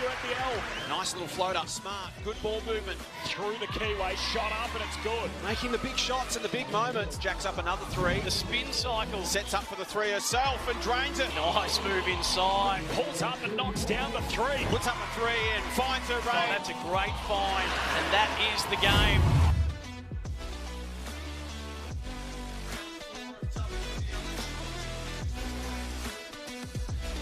WNBL. Nice little floater, smart, good ball movement. Through the keyway, shot up and it's good. Making the big shots in the big moments. Jacks up another three. The spin cycle. Sets up for the three herself and drains it. Nice move inside. Pulls up and knocks down the three. Puts up a three and finds her range. Oh, that's a great find. And that is the game.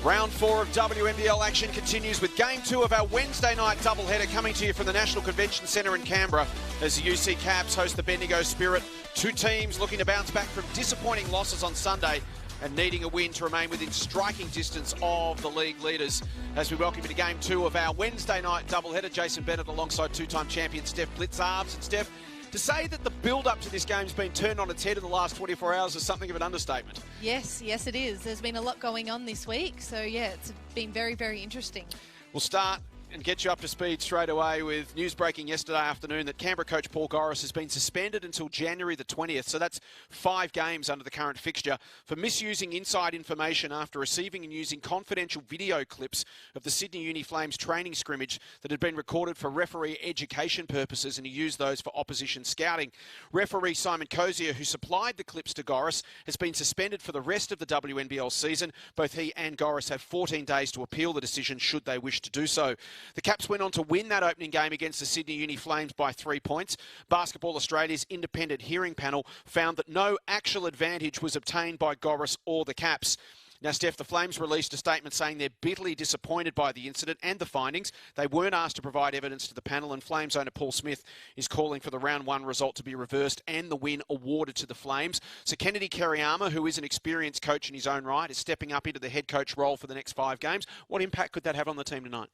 Round 4 of WNBL action continues with Game 2 of our Wednesday night doubleheader coming to you from the National Convention Centre in Canberra as the UC Caps host the Bendigo Spirit. Two teams looking to bounce back from disappointing losses on Sunday and needing a win to remain within striking distance of the league leaders. As we welcome you to Game 2 of our Wednesday night doubleheader, Jason Bennett alongside two-time champion Steph Blitzarves. And Steph, to say that the build-up to this game's been turned on its head in the last 24 hours is something of an understatement. Yes, it is. There's been a lot going on this week. So, yeah, it's been very, very interesting. We'll start and get you up to speed straight away with news breaking yesterday afternoon that Canberra coach Paul Goris has been suspended until January the 20th. So that's 5 games under the current fixture for misusing inside information after receiving and using confidential video clips of the Sydney Uni Flames training scrimmage that had been recorded for referee education purposes, and he used those for opposition scouting. Referee Simon Cozier, who supplied the clips to Goris, has been suspended for the rest of the WNBL season. Both he and Goris have 14 days to appeal the decision should they wish to do so. The Caps went on to win that opening game against the Sydney Uni Flames by 3 points. Basketball Australia's independent hearing panel found that no actual advantage was obtained by Goris or the Caps. Now, Steph, the Flames released a statement saying they're bitterly disappointed by the incident and the findings. They weren't asked to provide evidence to the panel, and Flames owner Paul Smith is calling for the round 1 result to be reversed and the win awarded to the Flames. So Kennedy Kariyama, who is an experienced coach in his own right, is stepping up into the head coach role for the next 5 games. What impact could that have on the team tonight?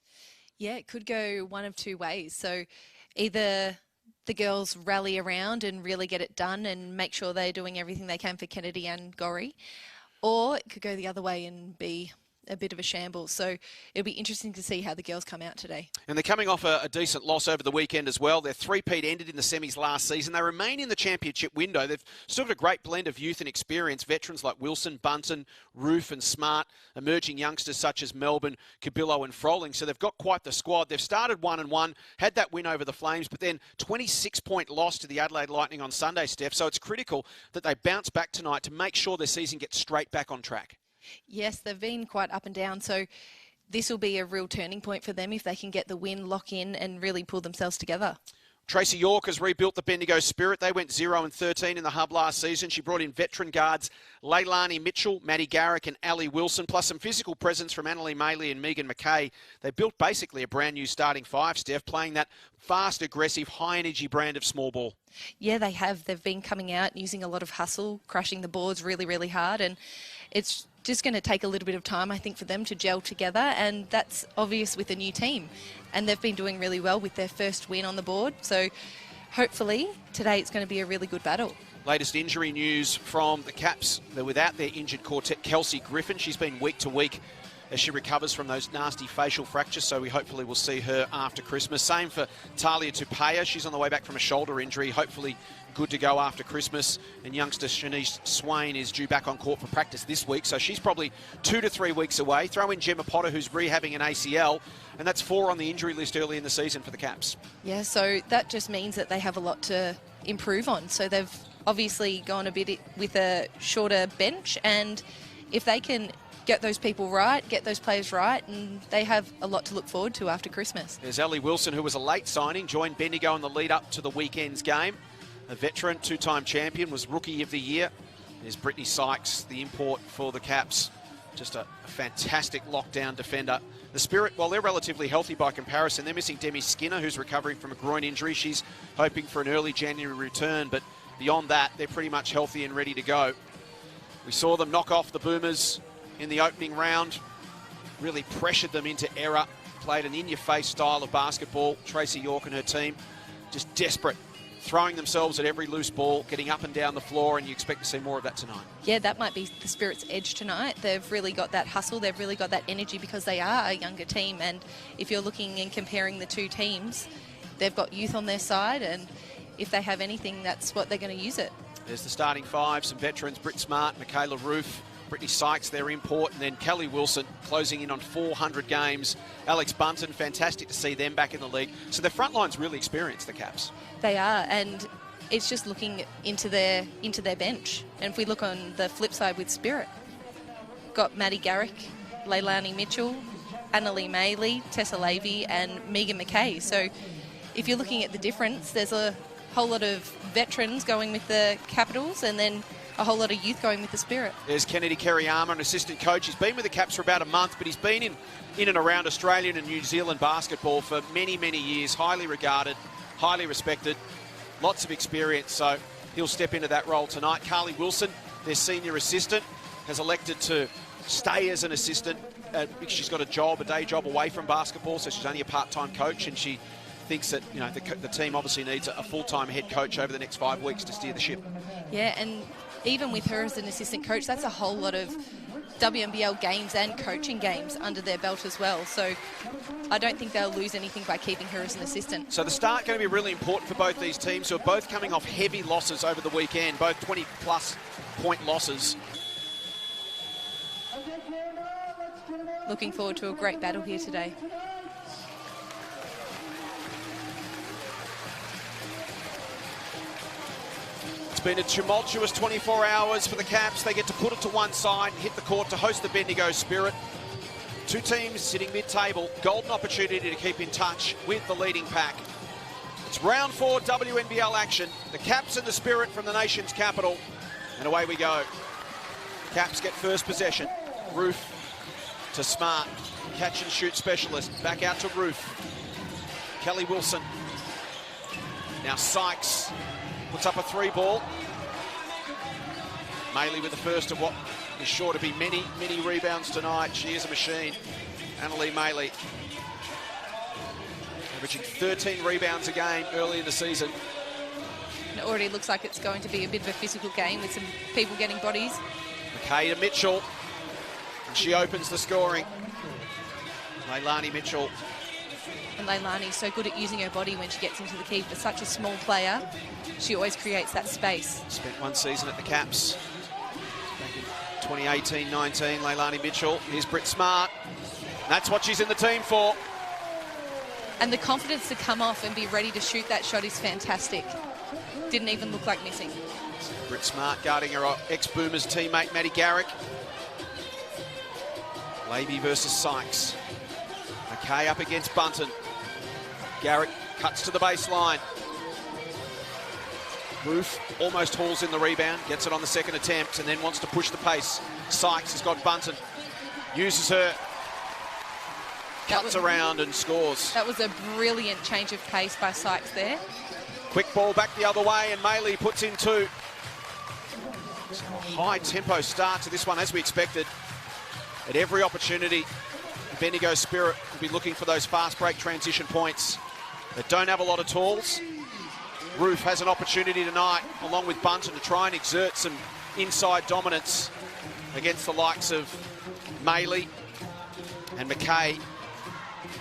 Yeah, it could go one of 2 ways. So either the girls rally around and really get it done and make sure they're doing everything they can for Kennedy and Goris, or it could go the other way and be a bit of a shambles. So it'll be interesting to see how the girls come out today. And they're coming off a decent loss over the weekend as well. Their three-peat ended in the semis last season. They remain in the championship window. They've still got a great blend of youth and experience. Veterans like Wilson, Bunton, Roof and Smart. Emerging youngsters such as Melbourne, Cabillo and Froling. So they've got quite the squad. They've started 1-1, had that win over the Flames, but then 26-point loss to the Adelaide Lightning on Sunday, Steph. So it's critical that they bounce back tonight to make sure their season gets straight back on track. Yes, they've been quite up and down, so this will be a real turning point for them if they can get the win, lock in and really pull themselves together. Tracy York has rebuilt the Bendigo Spirit. They went 0-13 in the hub last season. She brought in veteran guards Leilani Mitchell, Maddie Garrick and Ali Wilson, plus some physical presence from Annalie Maley and Megan McKay. They built basically a brand new starting 5, Steph, playing that fast, aggressive, high-energy brand of small ball. Yeah, they have. They've been coming out using a lot of hustle, crushing the boards really, really hard, and it's just going to take a little bit of time, I think, for them to gel together, and that's obvious with a new team. And they've been doing really well with their first win on the board, so hopefully today it's going to be a really good battle. Latest injury news from the Caps. They're without their injured quartet, Kelsey Griffin. She's been week to week as she recovers from those nasty facial fractures, so we hopefully will see her after Christmas. Same for Talia Tupaya. She's on the way back from a shoulder injury, hopefully good to go after Christmas. And youngster Shanice Swain is due back on court for practice this week, so she's probably 2 to 3 weeks away. Throw in Gemma Potter, who's rehabbing an ACL, and that's 4 on the injury list early in the season for the Caps. Yeah, so that just means that they have a lot to improve on. So they've obviously gone a bit with a shorter bench, and if they can get those people right, get those players right, and they have a lot to look forward to after Christmas. There's Ali Wilson, who was a late signing, joined Bendigo in the lead up to the weekend's game. A veteran, 2-time champion, was Rookie of the Year. There's Brittany Sykes, the import for the Caps. Just a fantastic lockdown defender. The Spirit, while they're relatively healthy by comparison, they're missing Demi Skinner, who's recovering from a groin injury. She's hoping for an early January return, but beyond that, they're pretty much healthy and ready to go. We saw them knock off the Boomers in the opening round, really pressured them into error, played an in-your-face style of basketball. Tracy York and her team just desperate, throwing themselves at every loose ball, getting up and down the floor, and you expect to see more of that tonight. Yeah, that might be the Spirit's edge tonight. They've really got that hustle, they've really got that energy because they are a younger team, and if you're looking and comparing the two teams, they've got youth on their side, and if they have anything, that's what they're going to use it. There's the starting 5, some veterans, Britt Smart, Michaela Roof, Brittany Sykes, their import, and then Kelly Wilson closing in on 400 games. Alex Bunton, fantastic to see them back in the league. So their front line's really experienced, the Caps. They are, and it's just looking into their bench. And if we look on the flip side with Spirit, got Maddie Garrick, Leilani Mitchell, Annalie Maley, Tessa Lavey, and Megan McKay. So if you're looking at the difference, there's a whole lot of veterans going with the Capitals and then a whole lot of youth going with the Spirit. There's Kennedy Kerryama, an assistant coach. He's been with the Caps for about a month, but he's been in and around Australian and New Zealand basketball for many, many years. Highly regarded, highly respected, lots of experience. So he'll step into that role tonight. Carly Wilson, their senior assistant, has elected to stay as an assistant because she's got a day job away from basketball, so she's only a part-time coach, and she thinks that the team obviously needs a full-time head coach over the next 5 weeks to steer the ship. Yeah, and even with her as an assistant coach, that's a whole lot of WNBL games and coaching games under their belt as well. So I don't think they'll lose anything by keeping her as an assistant. So the start going to be really important for both these teams, who are both coming off heavy losses over the weekend, both 20-plus point losses. Looking forward to a great battle here today. It's been a tumultuous 24 hours for the Caps. They get to put it to one side and hit the court to host the Bendigo Spirit. Two teams sitting mid-table. Golden opportunity to keep in touch with the leading pack. It's round 4 WNBL action. The Caps and the Spirit from the nation's capital. And away we go. Caps get first possession. Roof to Smart. Catch and shoot specialist. Back out to Roof. Kelly Wilson. Now Sykes puts up a 3-ball. Maley with the first of what is sure to be many, many rebounds tonight. She is a machine. Annalie Maley averaging 13 rebounds a game early in the season. It already looks like it's going to be a bit of a physical game with some people getting bodies. McKay to Mitchell. And she opens the scoring. Leilani Mitchell. And Leilani's so good at using her body when she gets into the key. For such a small player, she always creates that space. Spent one season at the Caps. Back in 2018-19, Leilani Mitchell. Here's Britt Smart. That's what she's in the team for. And the confidence to come off and be ready to shoot that shot is fantastic. Didn't even look like missing. Britt Smart guarding her ex-Boomers teammate, Maddie Garrick. Lavey versus Sykes. McKay up against Bunton. Garrick cuts to the baseline. Roof almost hauls in the rebound, gets it on the second attempt, and then wants to push the pace. Sykes has got Bunton. Uses her. Cuts around and scores. That was a brilliant change of pace by Sykes there. Quick ball back the other way, and Maley puts in 2. So a high-tempo start to this one, as we expected. At every opportunity, the Bendigo Spirit will be looking for those fast break transition points. They don't have a lot of tools. Roof has an opportunity tonight, along with Bunton, to try and exert some inside dominance against the likes of Maley and McKay,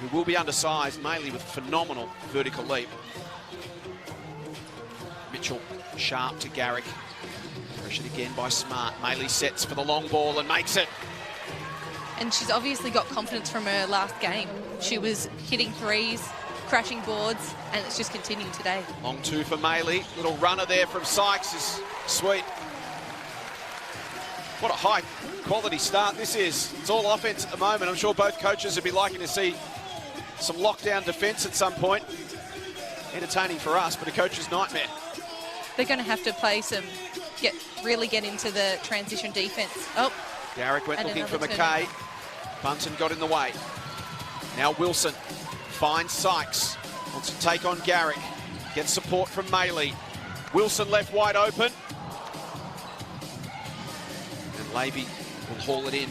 who will be undersized. Maley with phenomenal vertical leap. Mitchell sharp to Garrick. Pressured again by Smart. Maley sets for the long ball and makes it. And she's obviously got confidence from her last game. She was hitting threes, crashing boards, and it's just continued today. Long 2 for Maley. Little runner there from Sykes is sweet. What a high quality start this is. It's all offense at the moment. I'm sure both coaches would be liking to see some lockdown defense at some point. Entertaining for us, but a coach's nightmare. They're going to have to play really get into the transition defense. Oh, Garrick went looking for McKay. Bunton got in the way. Now Wilson finds Sykes. Wants to take on Garrick. Gets support from Maley. Wilson left wide open. And Lavey will haul it in.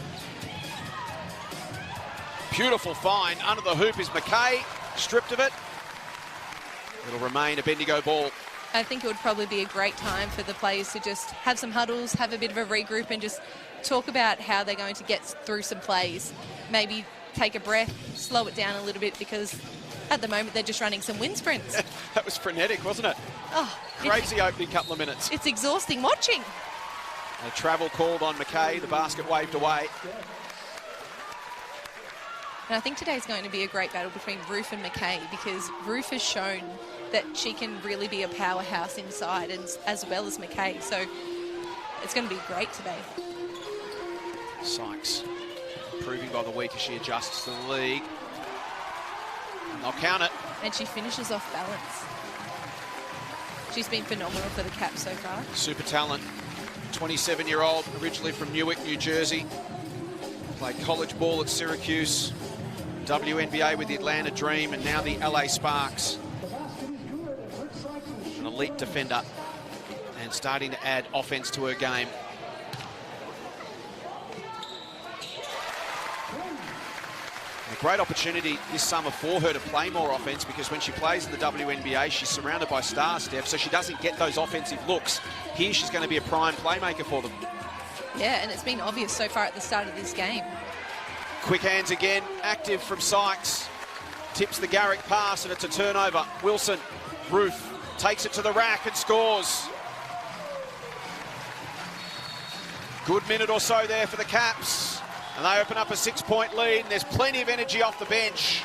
Beautiful find. Under the hoop is McKay. Stripped of it. It'll remain a Bendigo ball. I think it would probably be a great time for the players to just have some huddles, have a bit of a regroup, and just talk about how they're going to get through some plays. Maybe take a breath, slow it down a little bit, because at the moment they're just running some wind sprints. That was frenetic, wasn't it? Oh, crazy opening couple of minutes. It's exhausting watching. A travel called on McKay. The basket waved away. And I think today's going to be a great battle between Ruth and McKay, because Ruth has shown that she can really be a powerhouse inside, and as well as McKay. So it's going to be great today. Sykes improving by the week as she adjusts to the league. And they'll count it. And she finishes off balance. She's been phenomenal for the Caps so far. Super talent. 27-year-old, originally from Newark, New Jersey. Played college ball at Syracuse. WNBA with the Atlanta Dream, and now the LA Sparks. An elite defender and starting to add offense to her game. A great opportunity this summer for her to play more offense, because when she plays in the WNBA, she's surrounded by stars, Steph, so she doesn't get those offensive looks. Here she's going to be a prime playmaker for them. Yeah, and it's been obvious so far at the start of this game. Quick hands again, active from Sykes. Tips the Garrick pass, and it's a turnover. Wilson, Ruth, takes it to the rack and scores. Good minute or so there for the Caps. And they open up a 6-point lead, and there's plenty of energy off the bench.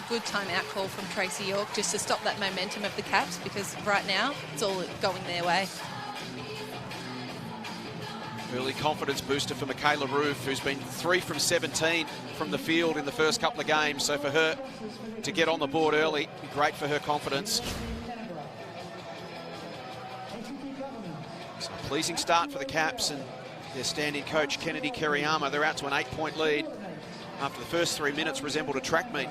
Good timeout call from Tracy York just to stop that momentum of the Caps, because right now it's all going their way. Early confidence booster for Michaela Ruth, who's been 3 from 17 from the field in the first couple of games. So for her to get on the board early, great for her confidence. So a pleasing start for the Caps and their standing coach, Kennedy Keriyama. They're out to an 8-point lead after the first 3 minutes resembled a track meet.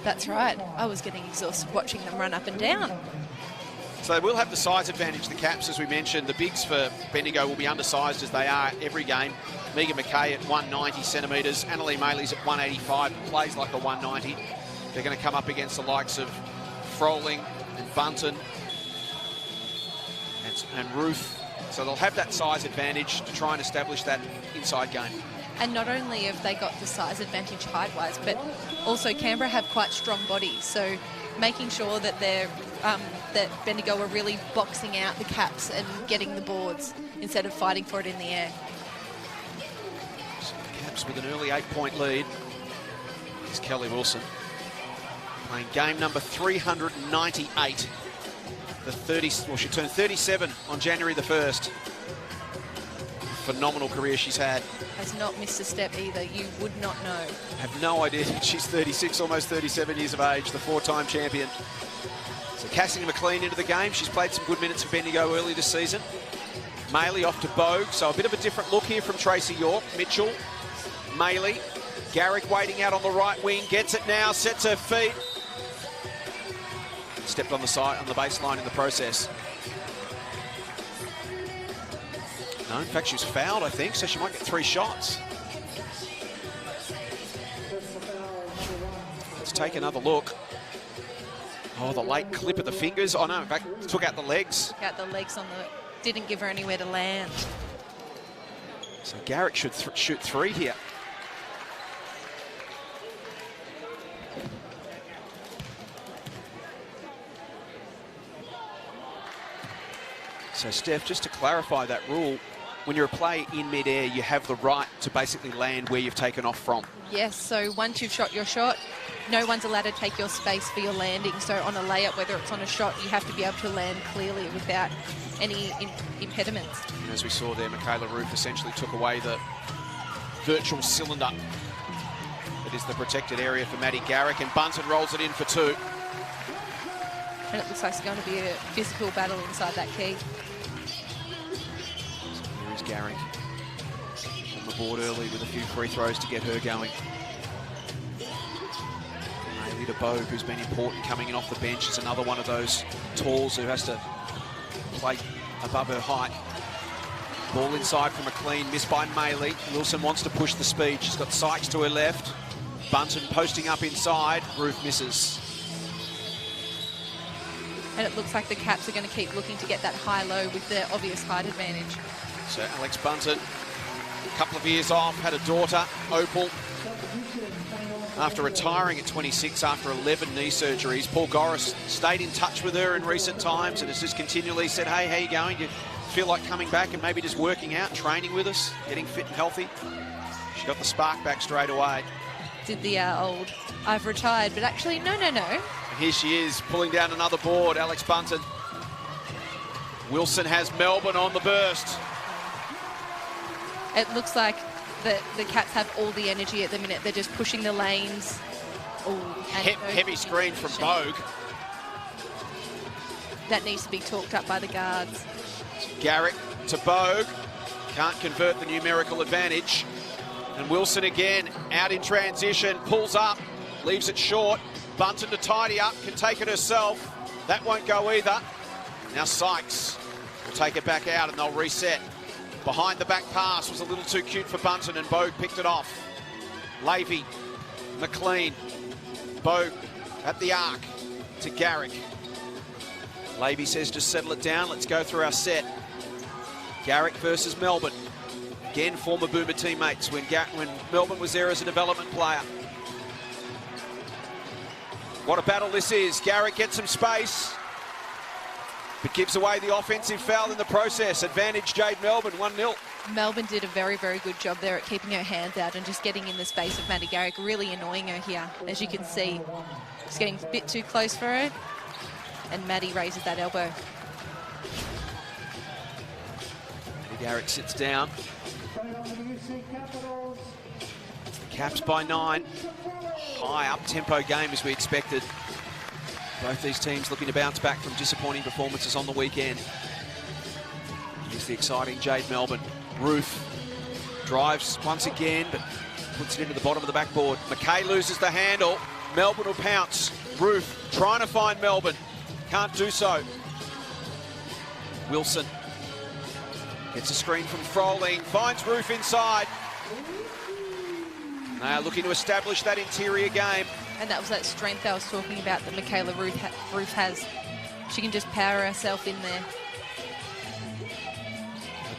That's right. I was getting exhausted watching them run up and down. So they will have the size advantage, the Caps, as we mentioned. The bigs for Bendigo will be undersized as they are every game. Megan McKay at 190 centimetres. Annalie Maley's at 185, plays like a 190. They're going to come up against the likes of Froling and Bunton and Ruth. So they'll have that size advantage to try and establish that inside game. And not only have they got the size advantage height-wise, but also Canberra have quite strong bodies. So making sure that they're that Bendigo are really boxing out the Caps and getting the boards instead of fighting for it in the air. So the Caps with an early 8-point lead. Here's Kelly Wilson playing game number 398. She turned 37 on January the 1st. Phenomenal career she's had. Has not missed a step either. You would not know. Have no idea that she's 36, almost 37 years of age, the 4-time champion. So Cassidy McLean into the game. She's played some good minutes for Bendigo early this season. Maley off to Bogue, so a bit of a different look here from Tracy York. Mitchell, Maley, Garrick waiting out on the right wing, gets it now, sets her feet. Stepped on the side, on the baseline in the process. No, in fact, she was fouled, I think, so she might get 3 shots. Let's take another look. Oh, the late clip of the fingers. Oh, no, in fact, took out the legs. Took out the legs on the... Didn't give her anywhere to land. So Garrick should shoot 3 here. So, Steph, just to clarify that rule, when you're a player in mid-air, you have the right to basically land where you've taken off from. Yes, so once you've shot your shot, no one's allowed to take your space for your landing. So on a layup, whether it's on a shot, you have to be able to land clearly without any impediments. And as we saw there, Michaela Ruth essentially took away the virtual cylinder that is the protected area for Maddie Garrick, and Bunton rolls it in for 2. And it looks like it's going to be a physical battle inside that key. Here is Garrick on the board early with a few free throws to get her going. Maley to Bogue, who's been important coming in off the bench, is another one of those talls who has to play above her height. Ball inside from McLean, missed by Maley. Wilson wants to push the speed. She's got Sykes to her left. Bunton posting up inside. Ruth misses. And it looks like the Caps are going to keep looking to get that high-low with their obvious height advantage. So Alex Bunton, a couple of years off, had a daughter, Opal. After retiring at 26 after 11 knee surgeries, Paul Goris stayed in touch with her in recent times and has just continually said, hey, how you going? feel like coming back and maybe just working out, training with us, getting fit and healthy? She got the spark back straight away. Did the old, I've retired, but actually, no. And here she is, pulling down another board, Alex Bunton. Wilson has Melbourne on the burst. It looks like the Cats have all the energy at the minute. They're just pushing the lanes. Heavy screen from Bogue. That needs to be talked up by the guards. Garrick to Bogue. Can't convert the numerical advantage. And Wilson again, out in transition, pulls up, leaves it short. Bunton to tidy up, can take it herself. That won't go either. Now Sykes will take it back out and they'll reset. Behind the back pass was a little too cute for Bunton and Bogue picked it off. Lavey, McLean, Bogue at the arc to Garrick. Lavey says just settle it down, let's go through our set. Garrick versus Melbourne. Again, former Boomer teammates when Melbourne was there as a development player. What a battle this is. Garrick gets some space, but gives away the offensive foul in the process. Advantage Jade Melbourne, 1-0. Melbourne did a very, very good job there at keeping her hands out and just getting in the space of Maddie Garrick, really annoying her here. As you can see, just getting a bit too close for her. And Maddie raises that elbow. Maddie Garrick sits down. The Caps by 9. High up-tempo game as we expected. Both these teams looking to bounce back from disappointing performances on the weekend. Here's the exciting Jade Melbourne. Roof drives once again, but puts it into the bottom of the backboard. McKay loses the handle. Melbourne will pounce. Roof trying to find Melbourne. Can't do so. Wilson gets a screen from Froling. Finds Roof inside. They are looking to establish that interior game. And that was that strength I was talking about that Michaela Roof has. She can just power herself in there.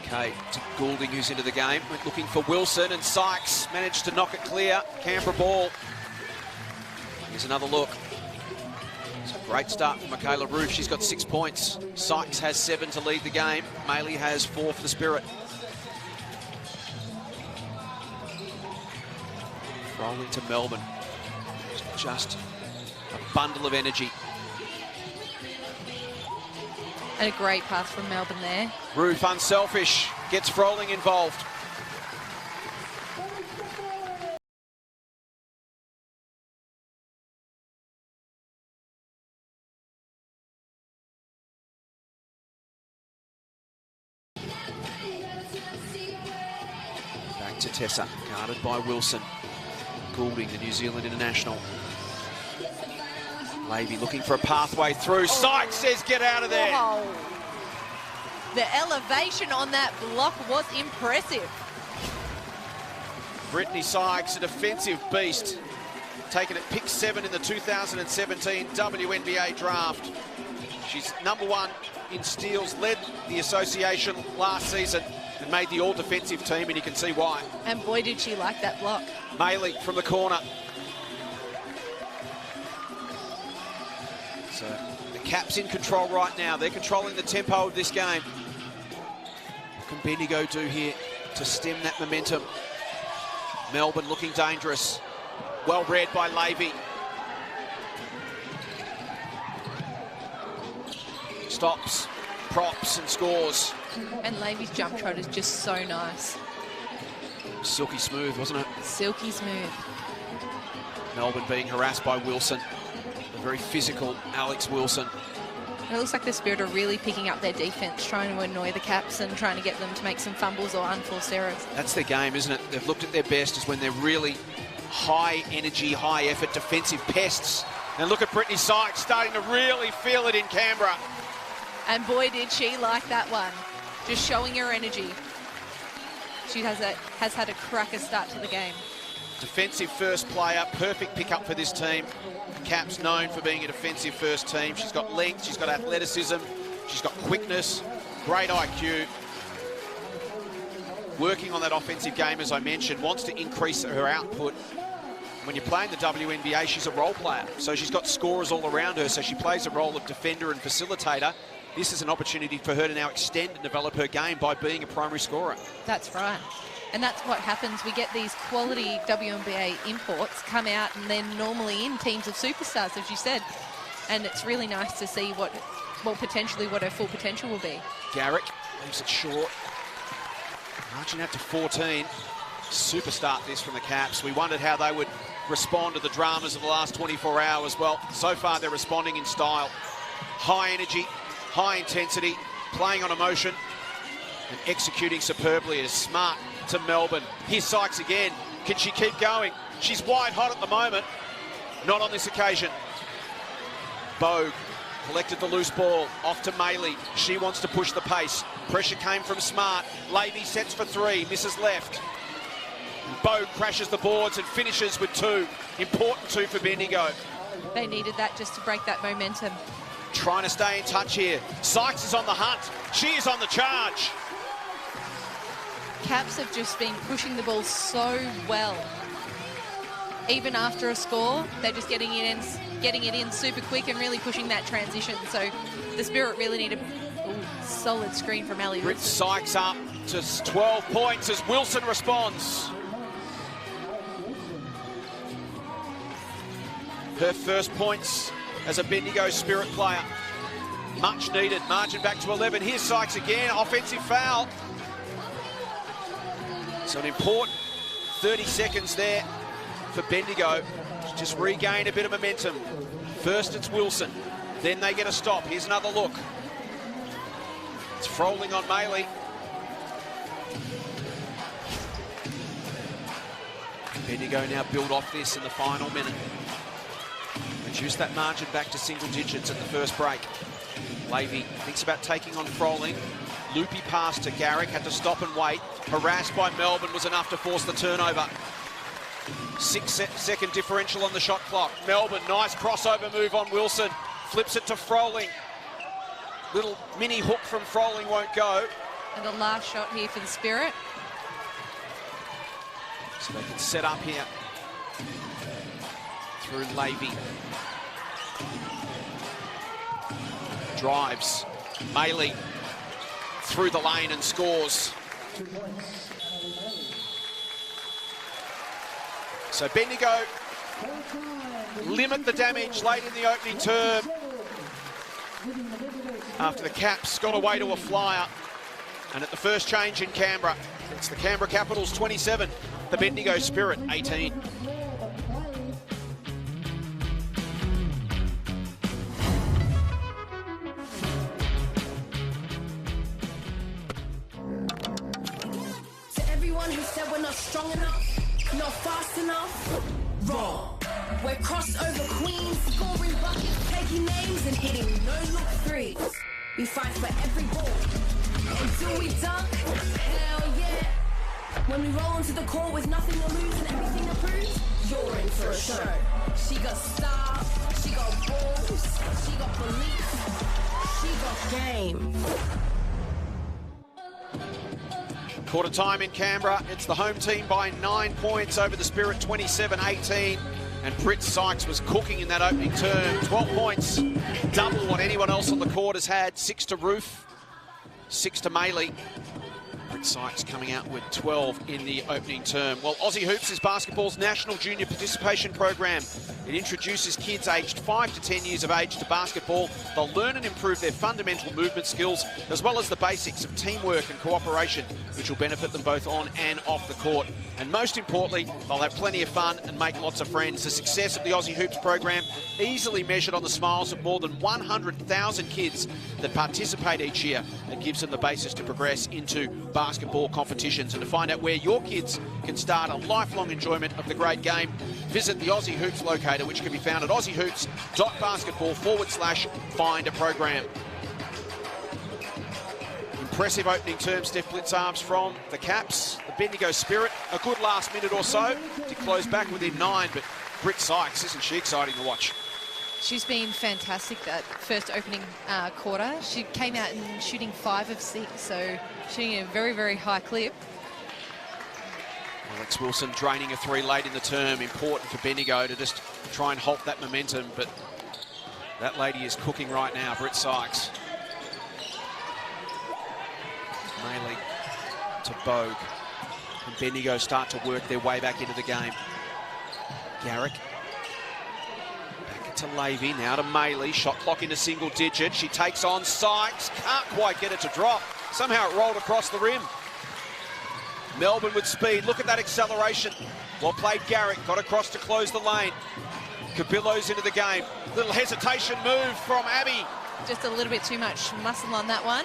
Okay, to Goulding, who's into the game. Went looking for Wilson, and Sykes managed to knock it clear. Canberra ball. Here's another look. It's a great start for Michaela Roof. She's got 6 points. Sykes has 7 to lead the game. Maley has 4 for the Spirit. Rolling to Melbourne. Just a bundle of energy. And a great pass from Melbourne there. Roof unselfish, gets Froling involved. Back to Tessa, guarded by Wilson. Goulding, the New Zealand international. Lavey looking for a pathway through. Sykes says, get out of there. Whoa. The elevation on that block was impressive. Brittany Sykes, a defensive beast. Taken at pick 7 in the 2017 WNBA draft. She's #1 in steals, led the association last season and made the all-defensive team, and you can see why. And boy, did she like that block. Maley from the corner. So the Caps in control right now. They're controlling the tempo of this game. What can Bendigo do here to stem that momentum? Melbourne looking dangerous. Well read by Lavey. Stops, props and scores. And Lavey's jump shot is just so nice. Silky smooth, wasn't it? Silky smooth. Melbourne being harassed by Wilson. A very physical Alex Wilson. It looks like the Spirit are really picking up their defence, trying to annoy the Caps and trying to get them to make some fumbles or unforced errors. That's their game, isn't it? They've looked at their best is when they're really high energy, high effort, defensive pests. And look at Brittany Sykes starting to really feel it in Canberra. And boy, did she like that one. Just showing her energy. She has had a cracker start to the game. Defensive first player, perfect pickup for this team. Caps known for being a defensive first team. She's got length, she's got athleticism, she's got quickness, great IQ. Working on that offensive game, as I mentioned, wants to increase her output. When you're playing the WNBA, she's a role player. So she's got scorers all around her, so she plays a role of defender and facilitator. this is an opportunity for her to now extend and develop her game by being a primary scorer. That's right. And that's what happens. We get these quality WNBA imports come out and then normally in teams of superstars, as you said. And it's really nice to see what her full potential will be. Garrick leaves it short. Marching out to 14. Super start this from the Caps. We wondered how they would respond to the dramas of the last 24 hours. Well, so far they're responding in style. High energy, high intensity, playing on emotion and executing superbly. It is Smart to Melbourne. Here's Sykes again. Can she keep going? She's white hot at the moment. Not on this occasion. Bogue collected the loose ball. Off to Maley. She wants to push the pace. Pressure came from Smart. Levy sets for three. Misses left. Bogue crashes the boards and finishes with two. Important two for Bendigo. They needed that just to break that momentum. Trying to stay in touch here. Sykes is on the hunt. She is on the charge. Caps have just been pushing the ball so well. Even after a score, they're just getting it in super quick and really pushing that transition. So the Spirit really need a solid screen from Ellie Britt Wilson. Sykes up to 12 points as Wilson responds. Her first points as a Bendigo Spirit player. Much needed. Margin back to 11. Here's Sykes again. Offensive foul. So an important 30 seconds there for Bendigo to just regain a bit of momentum. First it's Wilson. Then they get a stop. Here's another look. It's Froling on Maley. Bendigo now build off this in the final minute. Reduce that margin back to single digits at the first break. Levy thinks about taking on Froling. Loopy pass to Garrick, had to stop and wait. Harassed by Melbourne was enough to force the turnover. 6-second differential on the shot clock. Melbourne, nice crossover move on Wilson. Flips it to Froling. Little mini hook from Froling won't go. And the last shot here for the Spirit. So they can set up here through Levy. Drives. Maley through the lane and scores. So Bendigo limit the damage late in the opening term after the Caps got away to a flyer. And at the first change in Canberra, it's the Canberra Capitals 27, the Bendigo Spirit 18. Who said we're not strong enough, not fast enough? Wrong. We're crossover queens, scoring buckets, taking names and hitting no-look threes. We fight for every ball. Until we dunk, hell yeah. When we roll onto the court with nothing to lose and everything to prove, you're in for a show. She got style, she got balls, she got belief, she got game. Quarter time in Canberra. It's the home team by 9 points over the Spirit 27-18. And Britt Sykes was cooking in that opening term. 12 points, double what anyone else on the court has had. 6 to Roof, 6 to Maley. Britt Sykes coming out with 12 in the opening term. Well, Aussie Hoops is basketball's national junior participation program. It introduces kids aged 5 to 10 years of age to basketball. They'll learn and improve their fundamental movement skills, as well as the basics of teamwork and cooperation, which will benefit them both on and off the court. And most importantly, they'll have plenty of fun and make lots of friends. The success of the Aussie Hoops program easily measured on the smiles of more than 100,000 kids that participate each year, and gives them the basis to progress into basketball competitions. And to find out where your kids can start a lifelong enjoyment of the great game, visit the Aussie Hoops locator, which can be found at aussiehoops.basketball/find a program. Impressive opening term, Steph Blitzarms from the Caps. The Bendigo Spirit, a good last minute or so to close back within 9, but Britt Sykes, isn't she exciting to watch? She's been fantastic that first opening quarter. She came out and shooting 5 of 6, so shooting a very, very high clip. Alex Wilson draining a 3 late in the term. Important for Bendigo to just try and halt that momentum, but that lady is cooking right now, Britt Sykes. Maley to Bogue. And Bendigo start to work their way back into the game. Garrick. Back to Levy, now to Maley. Shot clock into single digit. She takes on Sykes. Can't quite get it to drop. Somehow it rolled across the rim. Melbourne with speed. Look at that acceleration. Well played, Garrick. Got across to close the lane. Cabillo's into the game. Little hesitation move from Abby. Just a little bit too much muscle on that one.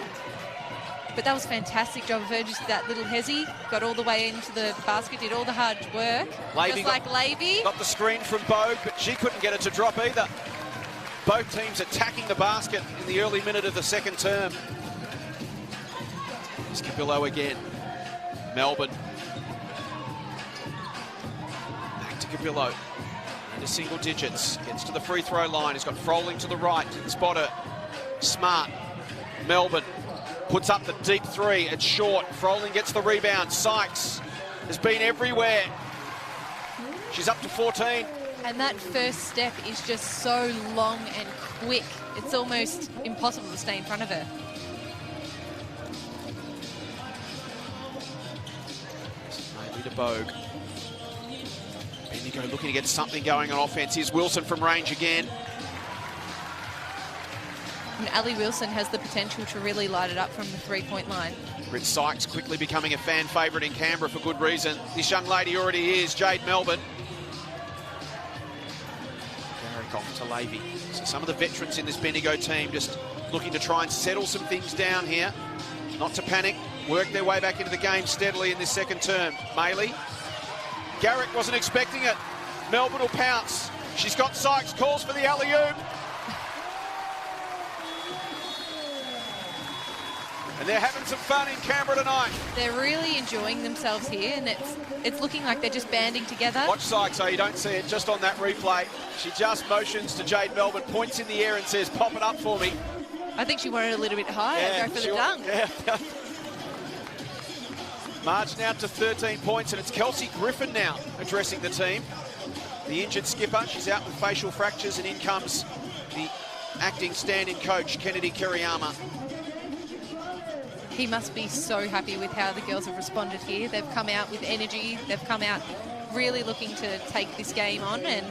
But that was a fantastic job of her. Just that little hezzy. Got all the way into the basket. Did all the hard work. Just like Levy. Got the screen from Bogue, but she couldn't get it to drop either. Both teams attacking the basket in the early minute of the second term. Here's Cabillo again. Melbourne. Back to Cabillo. Into single digits. Gets to the free throw line. He's got Froling to the right. Spot her. Smart. Melbourne puts up the deep three. It's short. Froling gets the rebound. Sykes has been everywhere. She's up to 14. And that first step is just so long and quick. It's almost impossible to stay in front of her. Maybe to Bogue. Bendigo looking to get something going on offense. Here's Wilson from range again. And Ali Wilson has the potential to really light it up from the three-point line. Britt Sykes quickly becoming a fan favourite in Canberra for good reason. This young lady already is, Jade Melbourne. Garrick off to Levy. So some of the veterans in this Bendigo team just looking to try and settle some things down here. Not to panic, work their way back into the game steadily in this second term. Maley. Garrick wasn't expecting it. Melbourne will pounce. She's got Sykes, calls for the alley-oop. And they're having some fun in Canberra tonight. They're really enjoying themselves here, and it's looking like they're just banding together. Watch Sykes, so you don't see it just on that replay. She just motions to Jade Melbourne, points in the air and says, pop it up for me. I think she wanted a little bit higher, go for the dunk. Yeah. Margin out to 13 points, and it's Kelsey Griffin now addressing the team. The injured skipper, she's out with facial fractures, and in comes the acting stand-in coach, Kennedy Kiriyama. He must be so happy with how the girls have responded here. They've come out with energy. They've come out really looking to take this game on, and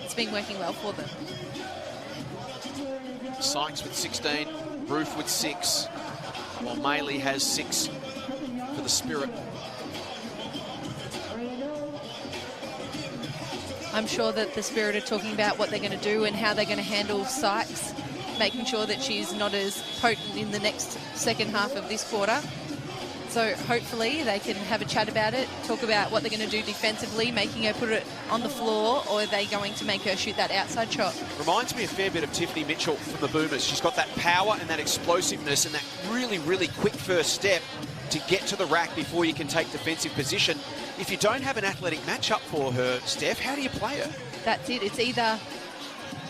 it's been working well for them. Sykes with 16, Roof with 6, while Maley has 6 for the Spirit. I'm sure that the Spirit are talking about what they're going to do and how they're going to handle Sykes, making sure that she's not as potent in the next second half of this quarter. So hopefully they can have a chat about it, talk about what they're going to do defensively, making her put it on the floor, or are they going to make her shoot that outside shot? Reminds me a fair bit of Tiffany Mitchell from the Boomers. She's got that power and that explosiveness and that really, really quick first step to get to the rack before you can take defensive position. If you don't have an athletic matchup for her, Steph, how do you play her? That's it. It's either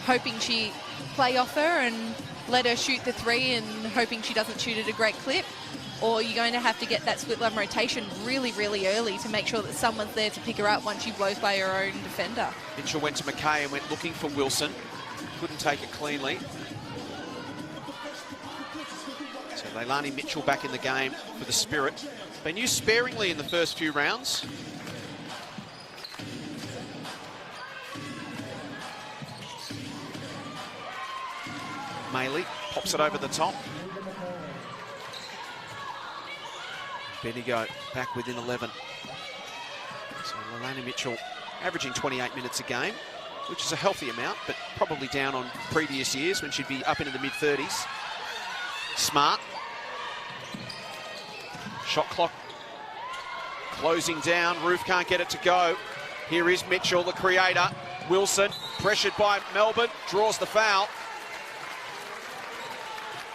hoping she play off her and let her shoot the three and hoping she doesn't shoot at a great clip, or you're going to have to get that split line rotation really, really early to make sure that someone's there to pick her up once she blows by her own defender. Mitchell went to McKay and went looking for Wilson. Couldn't take it cleanly. So Leilani Mitchell back in the game for the Spirit. Been used sparingly in the first few rounds. Maley pops it over the top. Bendigo back within 11. So Leilani Mitchell averaging 28 minutes a game, which is a healthy amount, but probably down on previous years when she'd be up into the mid-30s. Smart. Shot clock closing down. Roof can't get it to go. Here is Mitchell, the creator. Wilson, pressured by Melbourne, draws the foul.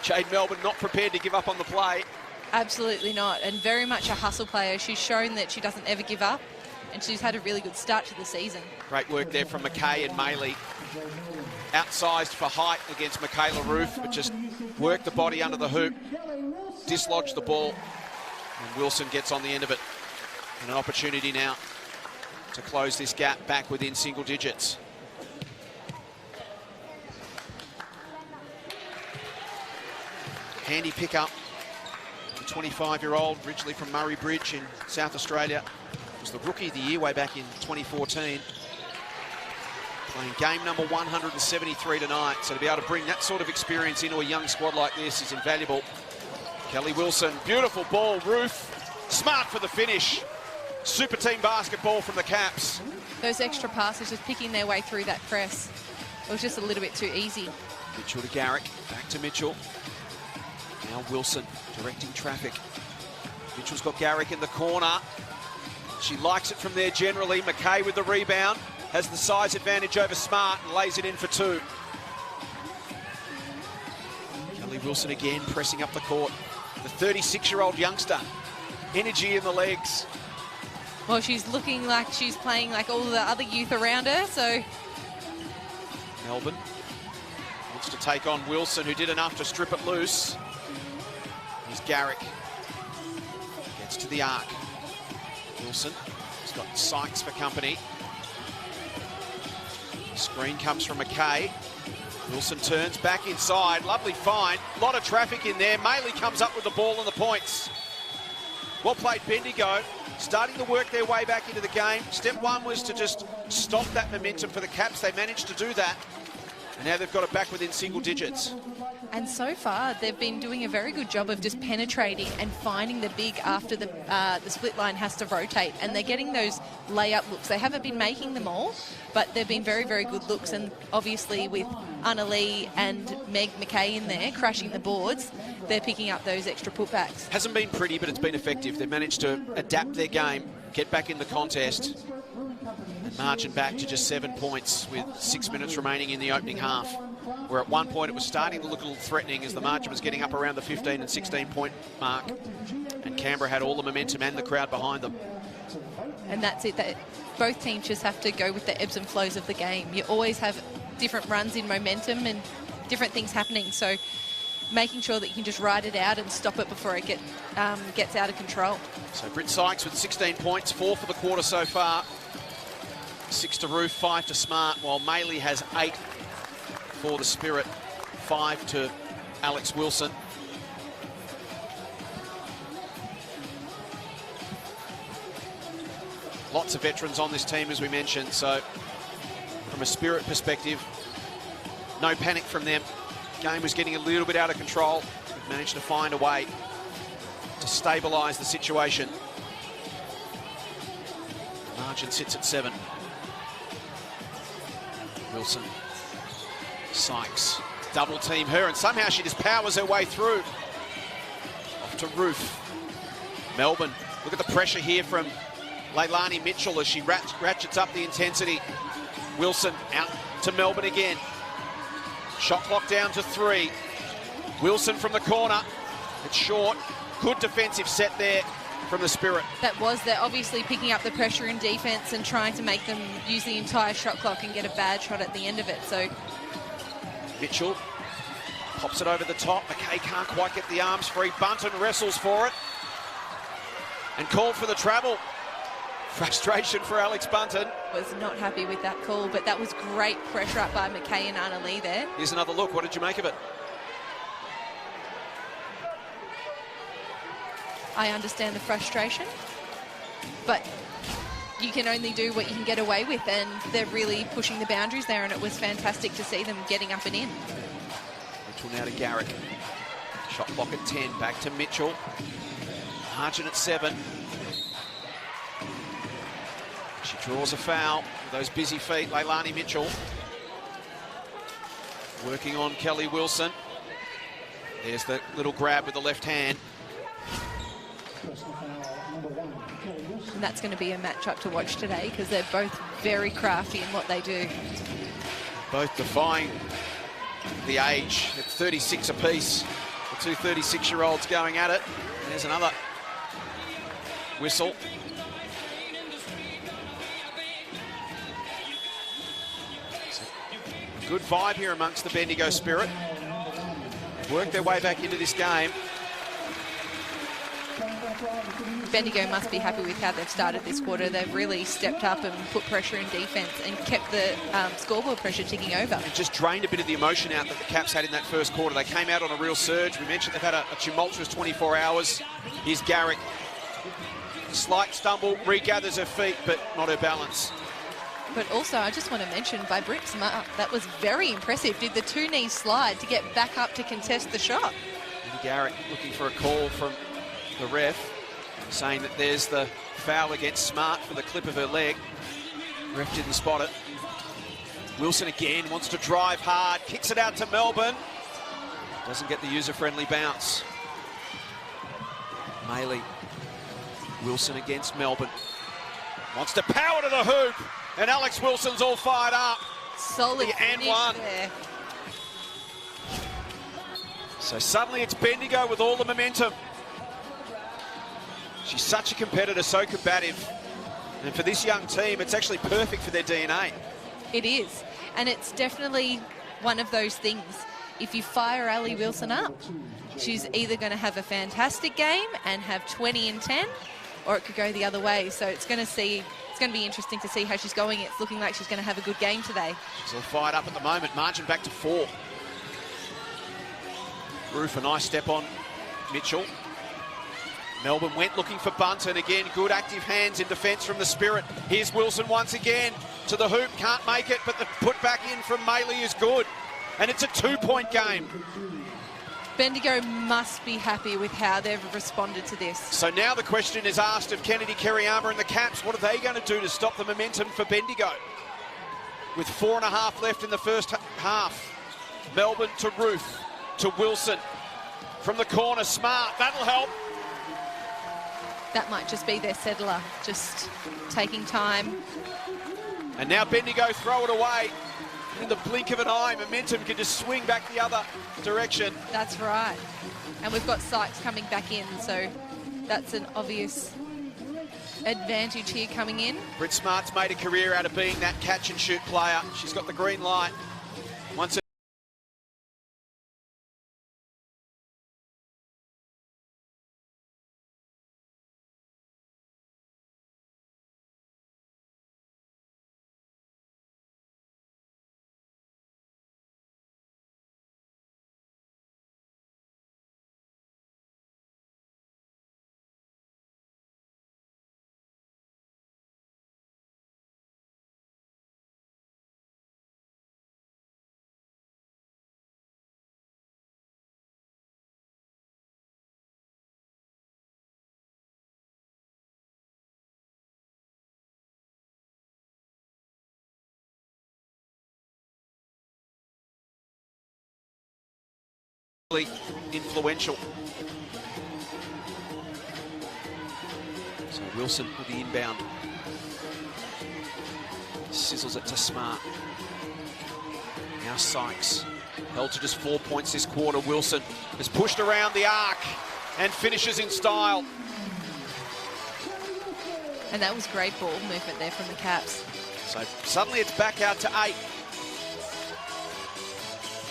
Jade Melbourne not prepared to give up on the play. Absolutely not, and very much a hustle player. She's shown that she doesn't ever give up, and she's had a really good start to the season. Great work there from McKay and Maley. Outsized for height against Michaela Roof, but just worked the body under the hoop, dislodged the ball, and Wilson gets on the end of it. And an opportunity now to close this gap back within single digits. Handy pick up 25-year-old, originally from Murray Bridge in South Australia. Was the Rookie of the Year way back in 2014. Playing game number 173 tonight. So to be able to bring that sort of experience into a young squad like this is invaluable. Kelly Wilson, beautiful ball. Ruth, smart for the finish. Super team basketball from the Caps. Those extra passes just picking their way through that press. It was just a little bit too easy. Mitchell to Garrick, back to Mitchell. Now Wilson directing traffic. Mitchell's got Garrick in the corner. She likes it from there generally. McKay with the rebound. Has the size advantage over Smart and lays it in for two. Kelly Wilson again pressing up the court. The 36-year-old youngster. Energy in the legs. Well, she's looking like she's playing like all the other youth around her, so... Melbourne wants to take on Wilson, who did enough to strip it loose. Here's Garrick. Gets to the arc. Wilson has got Sykes for company. Screen comes from McKay. Wilson turns back inside. Lovely find. A lot of traffic in there. Maley comes up with the ball and the points. Well played, Bendigo. Starting to work their way back into the game. Step one was to just stop that momentum for the Caps. They managed to do that. And now they've got it back within single digits. And so far, they've been doing a very good job of just penetrating and finding the big after the split line has to rotate. And they're getting those layup looks. They haven't been making them all, but they've been very, very good looks. And obviously with Anna Lee and Meg McKay in there crashing the boards, they're picking up those extra putbacks. Hasn't been pretty, but it's been effective. They've managed to adapt their game, get back in the contest, and margin back to just 7 points with 6 minutes remaining in the opening half. Where at one point it was starting to look a little threatening as the margin was getting up around the 15 and 16 point mark. And Canberra had all the momentum and the crowd behind them. And that's it. Both teams just have to go with the ebbs and flows of the game. You always have different runs in momentum and different things happening. So making sure that you can just ride it out and stop it before it gets out of control. So Britt Sykes with 16 points, 4 for the quarter so far. 6 to Ruth, 5 to Smart, while Maley has 8 for the Spirit, 5 to Alex Wilson. Lots of veterans on this team, as we mentioned, so from a Spirit perspective, no panic from them. Game was getting a little bit out of control. We've managed to find a way to stabilise the situation. Margin sits at 7. Wilson, Sykes, double team her, and somehow she just powers her way through. Off to Ruth. Melbourne, look at the pressure here from Leilani Mitchell as she ratchets up the intensity. Wilson out to Melbourne again. Shot clock down to 3. Wilson from the corner. It's short. Good defensive set there from the Spirit. They're obviously picking up the pressure in defence and trying to make them use the entire shot clock and get a bad shot at the end of it. So Mitchell pops it over the top. McKay can't quite get the arms free. Bunton wrestles for it and called for the travel. Frustration for Alex Bunton. Was not happy with that call, but that was great pressure up by McKay and Anna Lee there. Here's another look. What did you make of it? I understand the frustration, but you can only do what you can get away with, and they're really pushing the boundaries there, and it was fantastic to see them getting up and in. Mitchell now to Garrick. Shot clock at 10, back to Mitchell. Margin at 7. She draws a foul with those busy feet, Leilani Mitchell. Working on Kelly Wilson. There's the little grab with the left hand. And that's going to be a matchup to watch today because they're both very crafty in what they do. Both defying the age at 36 apiece. The two 36-year-olds going at it. There's another whistle. Good vibe here amongst the Bendigo Spirit. They've worked their way back into this game. Bendigo must be happy with how they've started this quarter. They've really stepped up and put pressure in defence and kept the scoreboard pressure ticking over. It just drained a bit of the emotion out that the Caps had in that first quarter. They came out on a real surge. We mentioned they've had a tumultuous 24 hours. Here's Garrick. Slight stumble, regathers her feet, but not her balance. But also, I just want to mention, by Britt Smart, that was very impressive. Did the two-knee slide to get back up to contest the shot. And Garrick looking for a call from the ref, saying that there's the foul against Smart for the clip of her leg. Ref didn't spot it. Wilson again wants to drive hard, kicks it out to Melbourne. Doesn't get the user-friendly bounce. Maley. Wilson against Melbourne. Wants to power to the hoop. And Alex Wilson's all fired up. Solid and one there. So suddenly it's Bendigo with all the momentum. She's such a competitor, so combative. And for this young team, it's actually perfect for their DNA. It is. And it's definitely one of those things. If you fire Ali Wilson up, she's either going to have a fantastic game and have 20 and 10, or it could go the other way. So it's going to be interesting to see how she's going. It's looking like she's going to have a good game today. She's all fired up at the moment. Margin back to 4. Roof, a nice step on Mitchell. Melbourne went looking for Bunton again. Good active hands in defence from the Spirit. Here's Wilson once again to the hoop. Can't make it, but the put back in from Maley is good. And it's a 2-point game. Bendigo must be happy with how they've responded to this. So now the question is asked of Kennedy Kerryama and the Caps. What are they going to do to stop the momentum for Bendigo? With 4.5 left in the first half. Melbourne to Roof, to Wilson. From the corner, Smart, that'll help. That might just be their settler, just taking time. And now Bendigo throw it away. In the blink of an eye, momentum can just swing back the other direction. That's right. And we've got Sykes coming back in, so that's an obvious advantage here coming in. Britt Smart's made a career out of being that catch and shoot player. She's got the green light. Once influential. So Wilson with the inbound. Sizzles it to Smart. Now Sykes. Held to just 4 points this quarter. Wilson has pushed around the arc and finishes in style. And that was great ball movement there from the Caps. So suddenly it's back out to 8.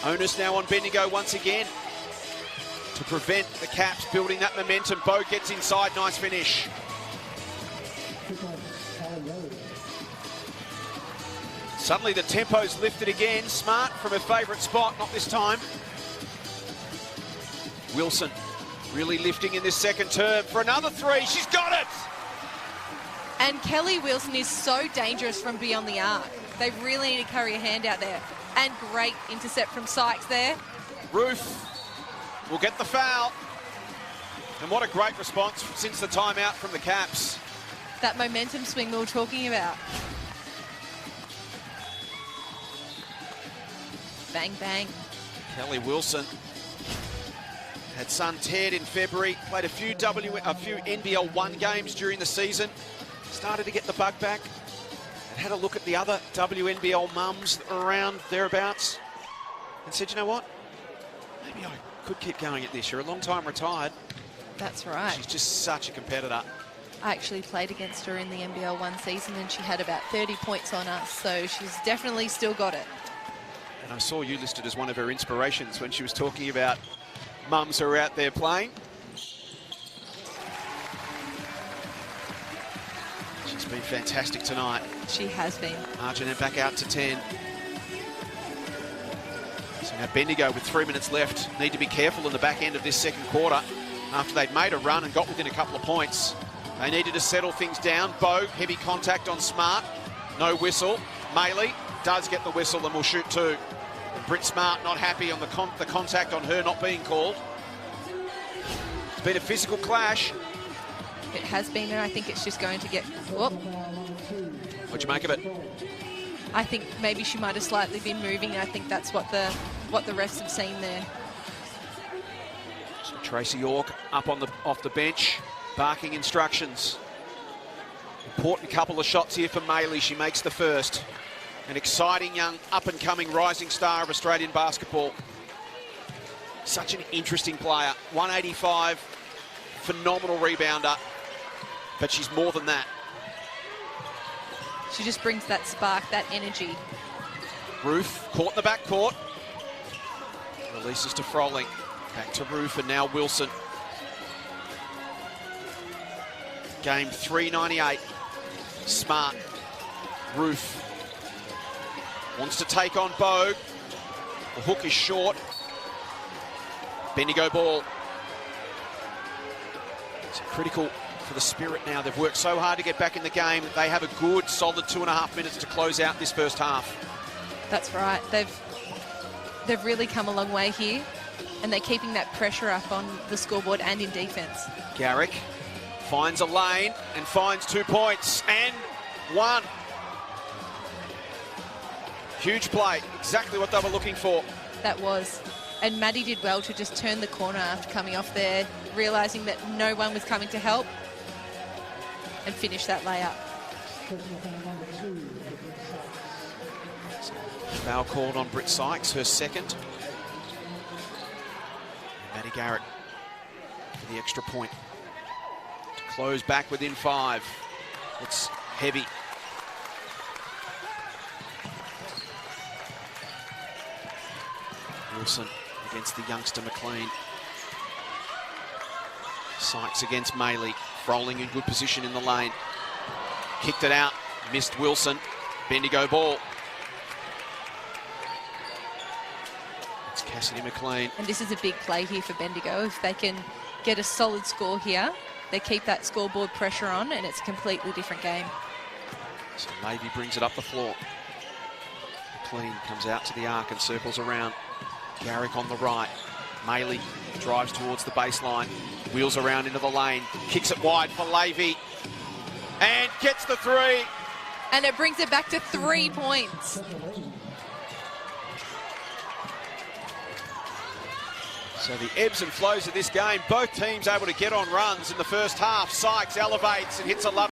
Onus now on Bendigo once again to prevent the Caps building that momentum. Bo gets inside, nice finish. Suddenly the tempo's lifted again. Smart from her favourite spot, not this time. Wilson really lifting in this second term for another 3. She's got it! And Kelly Wilson is so dangerous from beyond the arc. They really need to carry a hand out there. And great intercept from Sykes there. Roof will get the foul. And what a great response since the timeout from the Caps. That momentum swing we were talking about. Bang, bang. Kelly Wilson had son Ted in February, played a few NBL 1 games during the season, started to get the bug back, and had a look at the other WNBL mums that were around thereabouts and said, you know what, maybe I could keep going at this. You're a long time retired. That's right. She's just such a competitor. I actually played against her in the NBL 1 season and she had about 30 points on us, so she's definitely still got it. And I saw you listed as one of her inspirations when she was talking about mums who are out there playing. been fantastic tonight. She has been. Arjun back out to 10. So now Bendigo with 3 minutes left need to be careful in the back end of this second quarter. After they'd made a run and got within a couple of points, they needed to settle things down. Bogue, heavy contact on Smart. No whistle. Maley does get the whistle and will shoot two. And Britt Smart not happy on the contact on her not being called. It's been a physical clash. It has been, and I think it's just going to get... Whoop. What'd you make of it? I think maybe she might have slightly been moving. I think that's what the refs have seen there. So Tracy York up on off the bench, barking instructions. Important couple of shots here for Maley. She makes the first. An exciting young up-and-coming rising star of Australian basketball. Such an interesting player. 185, phenomenal rebounder. But she's more than that. She just brings that spark, that energy. Roof caught in the backcourt. Releases to Froling. Back to Roof and now Wilson. Game 398. Smart. Roof. Wants to take on Bogue. The hook is short. Bendigo ball. It's critical for the Spirit now. They've worked so hard to get back in the game. They have a good, solid 2.5 minutes to close out this first half. That's right. They've really come a long way here, and they're keeping that pressure up on the scoreboard and in defence. Garrick finds a lane and finds 2 points and one. Huge play, exactly what they were looking for. That was. And Maddie did well to just turn the corner after coming off there, realising that no one was coming to help, and finish that layup. Foul called on Britt Sykes, her second. Maddie Garrett for the extra point. To close back within 5. It's heavy. Wilson against the youngster McLean. Sykes against Maley. Froling in good position in the lane. Kicked it out. Missed Wilson. Bendigo ball. It's Cassidy McLean. And this is a big play here for Bendigo. If they can get a solid score here, they keep that scoreboard pressure on, and it's a completely different game. So Levy brings it up the floor. McLean comes out to the arc and circles around. Garrick on the right. Maley drives towards the baseline. Wheels around into the lane. Kicks it wide for Levy. And gets the three. And it brings it back to 3 points. So the ebbs and flows of this game. Both teams able to get on runs in the first half. Sykes elevates and hits a love.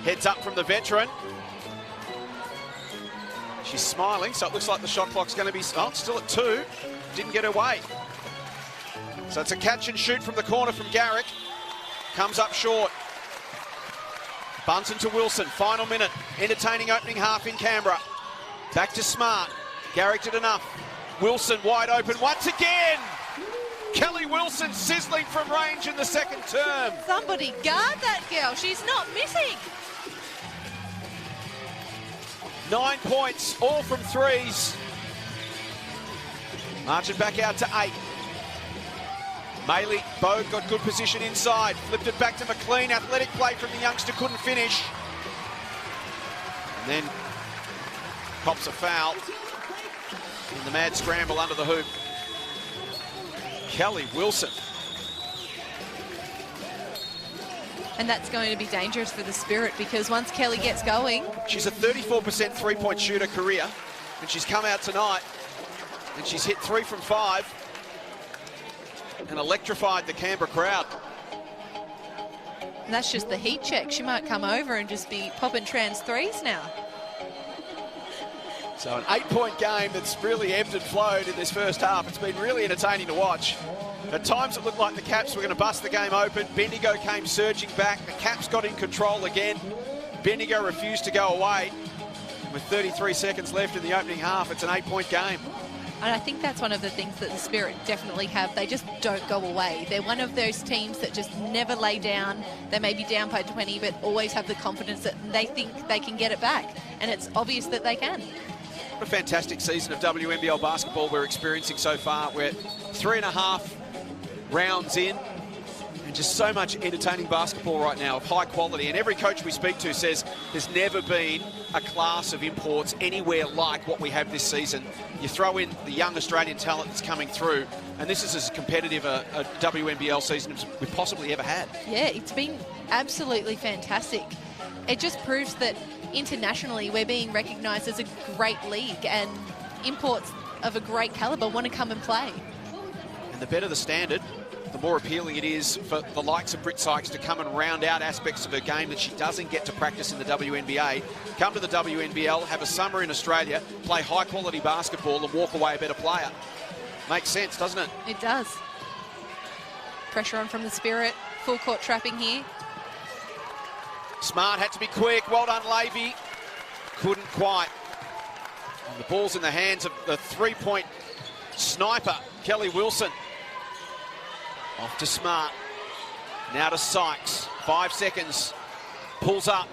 Heads up from the veteran. She's smiling, so it looks like the shot clock's going to be... Oh, it's still at 2. Didn't get away. So it's a catch and shoot from the corner from Garrick. Comes up short. Bunsen to Wilson. Final minute. Entertaining opening half in Canberra. Back to Smart. Garrick did enough. Wilson wide open once again. Kelly Wilson sizzling from range in the second term. Somebody guard that girl. She's not missing. 9 points, all from threes. Marching back out to 8. Maylee, Bogue got good position inside. Flipped it back to McLean. Athletic play from the youngster, couldn't finish. And then cops a foul in the mad scramble under the hoop. Kelly Wilson. And that's going to be dangerous for the Spirit because once Kelly gets going... She's a 34% three-point shooter career, and she's come out tonight and she's hit 3 from 5 and electrified the Canberra crowd. And that's just the heat check. She might come over and just be popping trans threes now. So an 8-point game that's really ebbed and flowed in this first half. It's been really entertaining to watch. At times it looked like the Caps were going to bust the game open. Bendigo came surging back. The Caps got in control again. Bendigo refused to go away. With 33 seconds left in the opening half, it's an 8-point game. And I think that's one of the things that the Spirit definitely have. They just don't go away. They're one of those teams that just never lay down. They may be down by 20, but always have the confidence that they think they can get it back. And it's obvious that they can. What a fantastic season of WNBL basketball we're experiencing so far. We're 3.5 rounds in, and just so much entertaining basketball right now of high quality. And every coach we speak to says there's never been a class of imports anywhere like what we have this season. You throw in the young Australian talent that's coming through, and this is as competitive a WNBL season as we've possibly ever had. Yeah, it's been absolutely fantastic. It just proves that internationally we're being recognised as a great league, and imports of a great calibre want to come and play. And the better the standard, the more appealing it is for the likes of Britt Sykes to come and round out aspects of her game that she doesn't get to practice in the WNBA. Come to the WNBL, have a summer in Australia, play high-quality basketball and walk away a better player. Makes sense, doesn't it? It does. Pressure on from the Spirit. Full court trapping here. Smart had to be quick. Well done, Levy. Couldn't quite. And the ball's in the hands of the three-point sniper, Kelly Wilson. Off to Smart. Now to Sykes. 5 seconds. Pulls up.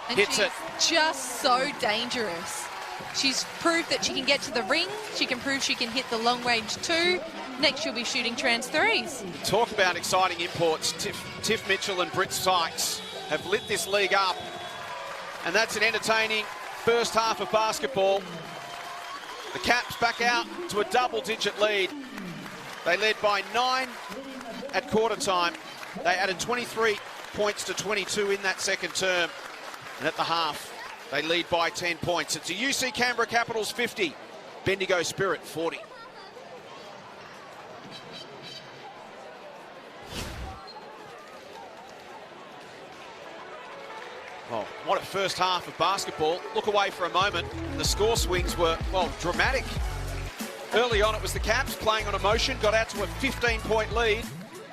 And hits it. Just so dangerous. She's proved that she can get to the ring. She can prove she can hit the long range too. Next she'll be shooting trans threes. Talk about exciting imports. Tiff Mitchell and Britt Sykes have lit this league up. And that's an entertaining first half of basketball. The Caps back out to a double-digit lead. They led by 9 at quarter time. They added 23 points to 22 in that second term. And at the half, they lead by 10 points. It's a UC Canberra Capitals 50, Bendigo Spirit 40. Oh, what a first half of basketball. Look away for a moment. The score swings were, well, dramatic. Early on, it was the Caps playing on emotion, got out to a 15-point lead,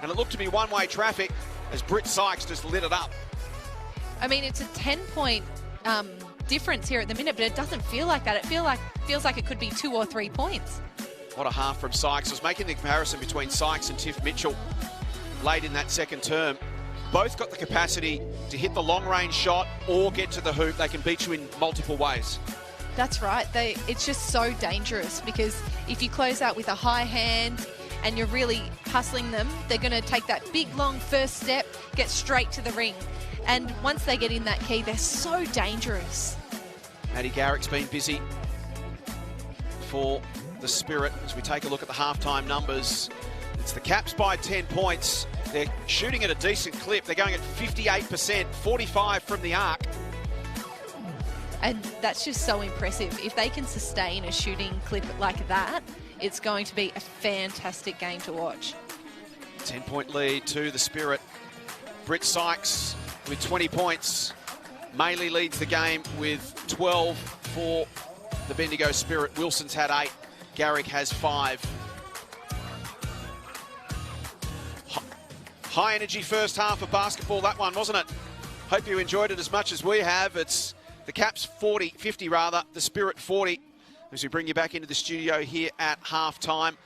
and it looked to be one-way traffic as Britt Sykes just lit it up. I mean, it's a 10-point difference here at the minute, but it doesn't feel like that. It feels like it could be 2 or 3 points. What a half from Sykes. I was making the comparison between Sykes and Tiff Mitchell late in that second term. Both got the capacity to hit the long-range shot or get to the hoop. They can beat you in multiple ways. That's right. It's just so dangerous because if you close out with a high hand and you're really hustling them, they're going to take that big, long first step, get straight to the ring. And once they get in that key, they're so dangerous. Maddie Garrick's been busy for the Spirit. As we take a look at the halftime numbers, it's the Caps by 10 points. They're shooting at a decent clip. They're going at 58%, 45 from the arc. And that's just so impressive. If they can sustain a shooting clip like that, it's going to be a fantastic game to watch. 10-point lead to the Spirit. Britt Sykes with 20 points. Maylee leads the game with 12 for the Bendigo Spirit. Wilson's had 8. Garrick has 5. High energy first half of basketball, that one, wasn't it? Hope you enjoyed it as much as we have. It's the Caps 50 rather, the Spirit 40. As we bring you back into the studio here at halftime.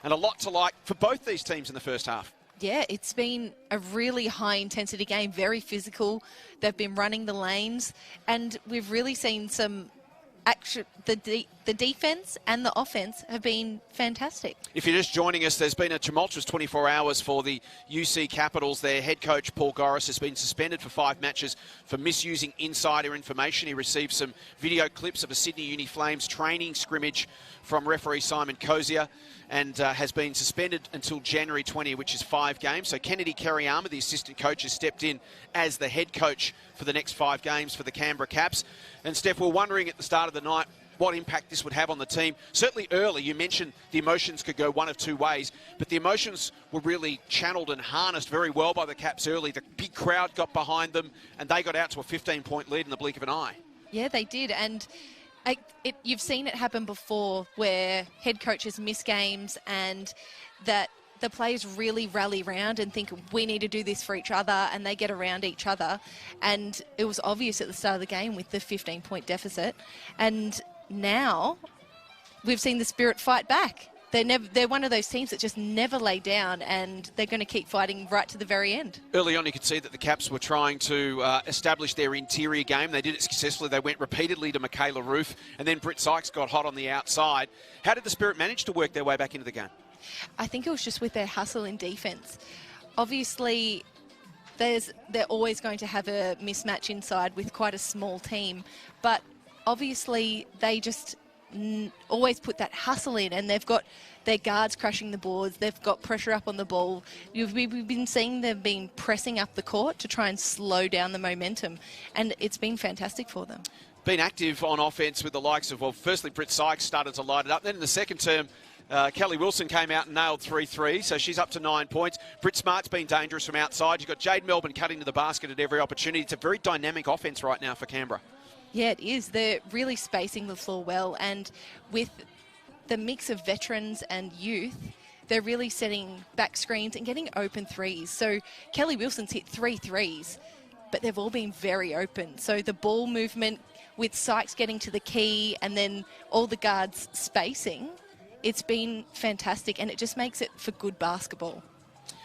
and a lot to like for both these teams in the first half. Yeah, it's been a really high-intensity game, very physical. They've been running the lanes, and we've really seen some action. The defense and the offense have been fantastic. If you're just joining us, there's been a tumultuous 24 hours for the UC Capitals. Their head coach, Paul Goris, has been suspended for 5 matches for misusing insider information. He received some video clips of a Sydney Uni Flames training scrimmage from referee Simon Cozier, and has been suspended until January 20, which is 5 games. So Kennedy Kerryama, the assistant coach, has stepped in as the head coach for the next 5 games for the Canberra Caps. And Steph, we're wondering at the start of the night what impact this would have on the team. Certainly early, you mentioned the emotions could go one of 2 ways, but the emotions were really channeled and harnessed very well by the Caps early. The big crowd got behind them, and they got out to a 15-point lead in the blink of an eye. Yeah, they did, and you've seen it happen before where head coaches miss games and that the players really rally around and think we need to do this for each other, and they get around each other. And it was obvious at the start of the game with the 15-point deficit. And now we've seen the Spirit fight back. They're one of those teams that just never lay down, and they're going to keep fighting right to the very end. Early on, you could see that the Caps were trying to establish their interior game. They did it successfully. They went repeatedly to Michaela Roof, and then Britt Sykes got hot on the outside. How did the Spirit manage to work their way back into the game? I think it was just with their hustle in defence. Obviously, they're always going to have a mismatch inside with quite a small team, but obviously they just always put that hustle in, and they've got their guards crashing the boards, they've got pressure up on the ball. We've been seeing them been pressing up the court to try and slow down the momentum, and it's been fantastic for them. Been active on offense with the likes of, well, firstly Britt Sykes started to light it up, then in the second term Kelly Wilson came out and nailed 3 threes, so she's up to 9 points. Britt Smart's been dangerous from outside. You've got Jade Melbourne cutting to the basket at every opportunity. It's a very dynamic offense right now for Canberra. Yeah, it is. They're really spacing the floor well, and with the mix of veterans and youth, they're really setting back screens and getting open threes. So Kelly Wilson's hit 3 threes, but they've all been very open. So the ball movement with Sykes getting to the key and then all the guards spacing, it's been fantastic, and it just makes it for good basketball.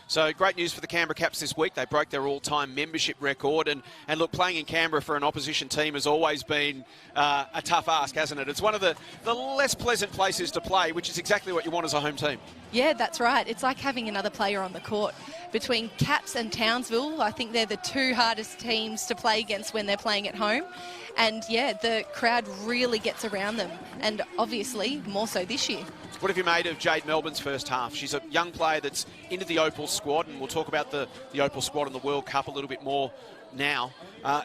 So great news for the Canberra Caps this week. They broke their all-time membership record. And look, playing in Canberra for an opposition team has always been a tough ask, hasn't it? It's one of the less pleasant places to play, which is exactly what you want as a home team. Yeah, that's right. It's like having another player on the court. Between Caps and Townsville, I think they're the 2 hardest teams to play against when they're playing at home. And, yeah, the crowd really gets around them, and obviously more so this year. What have you made of Jade Melbourne's first half? She's a young player that's into the Opal squad, and we'll talk about the Opal squad and the World Cup a little bit more now.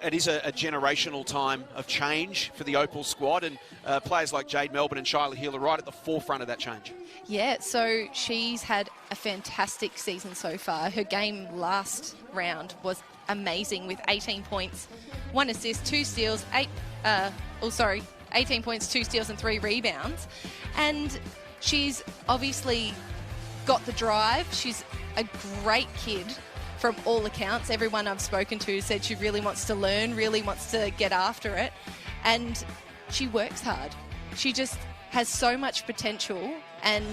It is a generational time of change for the Opal squad, and players like Jade Melbourne and Shyla Heal are right at the forefront of that change. Yeah, so she's had a fantastic season so far. Her game last round was amazing with 18 points, 1 assist, 2 steals, 18 points, 2 steals and 3 rebounds. And she's obviously got the drive. She's a great kid from all accounts. Everyone I've spoken to said she really wants to learn, really wants to get after it. And she works hard. She just has so much potential, and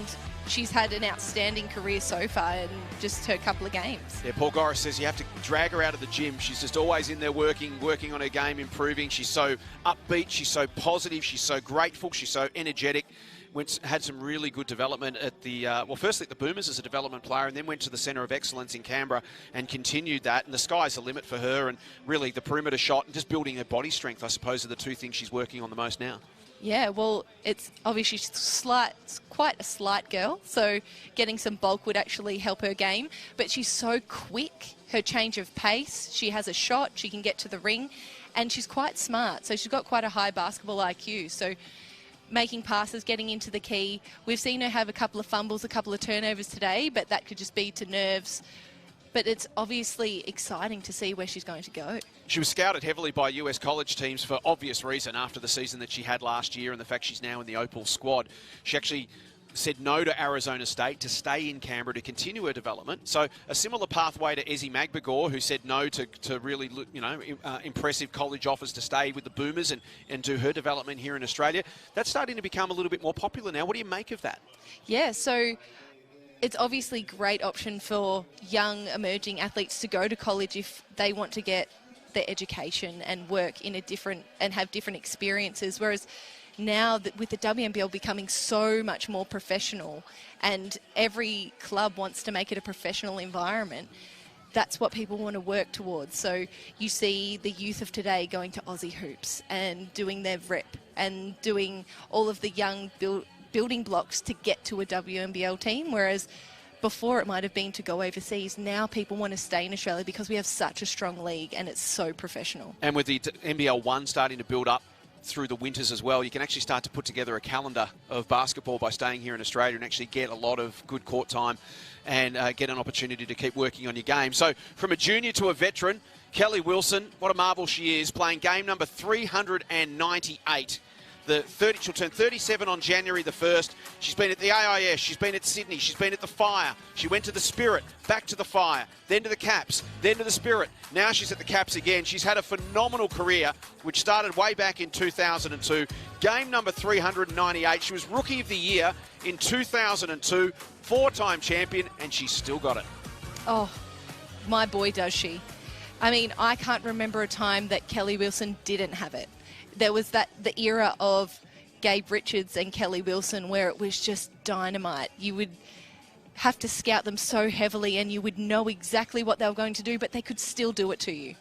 she's had an outstanding career so far in just her couple of games. Yeah, Paul Goris says you have to drag her out of the gym. She's just always in there working on her game, improving. She's so upbeat, she's so positive, she's so grateful, she's so energetic. Had some really good development at the, firstly at the Boomers as a development player, and then went to the Centre of Excellence in Canberra and continued that. And the sky's the limit for her, and really the perimeter shot and just building her body strength, I suppose, are the 2 things she's working on the most now. Yeah, well, it's obviously quite a slight girl, so getting some bulk would actually help her game. But she's so quick, her change of pace, she has a shot, she can get to the ring, and she's quite smart. So she's got quite a high basketball IQ. So making passes, getting into the key. We've seen her have a couple of fumbles, a couple of turnovers today, but that could just be to nerves. But it's obviously exciting to see where she's going to go. She was scouted heavily by US college teams for obvious reason after the season that she had last year and the fact she's now in the Opal squad. She actually said no to Arizona State to stay in Canberra to continue her development. So a similar pathway to Ezzy Magbagor, who said no to really, impressive college offers to stay with the Boomers and do her development here in Australia. That's starting to become a little bit more popular now. What do you make of that? Yeah, so it's obviously a great option for young emerging athletes to go to college if they want to get their education and work in a different and have different experiences. Whereas now that with the WNBL becoming so much more professional and every club wants to make it a professional environment, that's what people want to work towards. So you see the youth of today going to Aussie Hoops and doing their rep and doing all of the young building blocks to get to a WNBL team, whereas before it might have been to go overseas. Now people want to stay in Australia because we have such a strong league and it's so professional. And with the NBL 1 starting to build up through the winters as well, you can actually start to put together a calendar of basketball by staying here in Australia and actually get a lot of good court time and get an opportunity to keep working on your game. So from a junior to a veteran, Kelly Wilson, what a marvel she is, playing game number 398. She'll turn 37 on January the 1st. She's been at the AIS, she's been at Sydney, she's been at the Fire. She went to the Spirit, back to the Fire, then to the Caps, then to the Spirit. Now she's at the Caps again. She's had a phenomenal career, which started way back in 2002. Game number 398. She was Rookie of the Year in 2002, 4-time champion, and she's still got it. Oh, my boy, does she. I mean, I can't remember a time that Kelly Wilson didn't have it. There was the era of Gabe Richards and Kelly Wilson where it was just dynamite. You would have to scout them so heavily and you would know exactly what they were going to do, but they could still do it to you.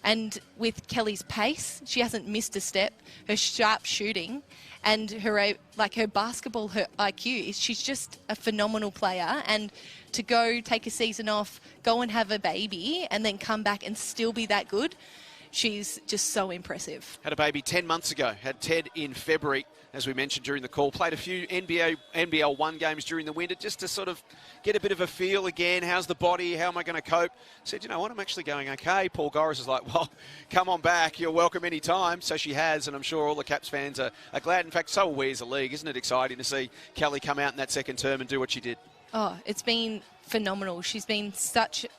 And with Kelly's pace, she hasn't missed a step. Her sharp shooting and her basketball, her IQ, she's just a phenomenal player. And to go take a season off, go and have a baby, and then come back and still be that good, she's just so impressive. Had a baby 10 months ago. Had Ted in February, as we mentioned during the call. Played a few NBL 1 games during the winter just to sort of get a bit of a feel again. How's the body? How am I going to cope? Said, you know what, I'm actually going okay. Paul Goris is like, well, come on back. You're welcome anytime. So she has, and I'm sure all the Caps fans are glad. In fact, so are we as a league. Isn't it exciting to see Kelly come out in that second term and do what she did? Oh, it's been phenomenal. She's been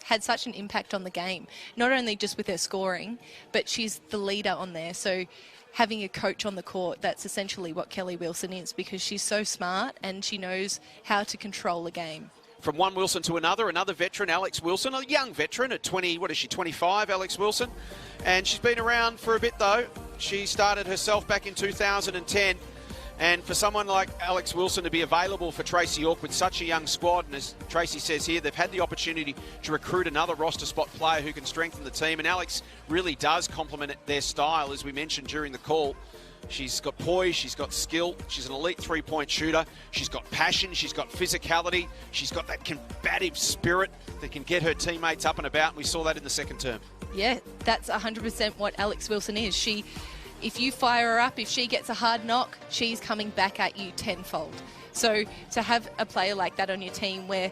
had such an impact on the game, not only just with her scoring, but she's the leader on there. So having a coach on the court, that's essentially what Kelly Wilson is, because she's so smart and she knows how to control a game. From one Wilson to another veteran, Alex Wilson, a young veteran at 25, Alex Wilson. And she's been around for a bit though. She started herself back in 2010. And for someone like Alex Wilson to be available for Tracy York with such a young squad, and as Tracy says here, they've had the opportunity to recruit another roster spot player who can strengthen the team, and Alex really does complement their style, as we mentioned during the call. She's got poise, she's got skill, she's an elite three-point shooter, she's got passion, she's got physicality, she's got that combative spirit that can get her teammates up and about, and we saw that in the second term. Yeah, that's 100% what Alex Wilson is. If you fire her up, if she gets a hard knock, she's coming back at you tenfold. So to have a player like that on your team where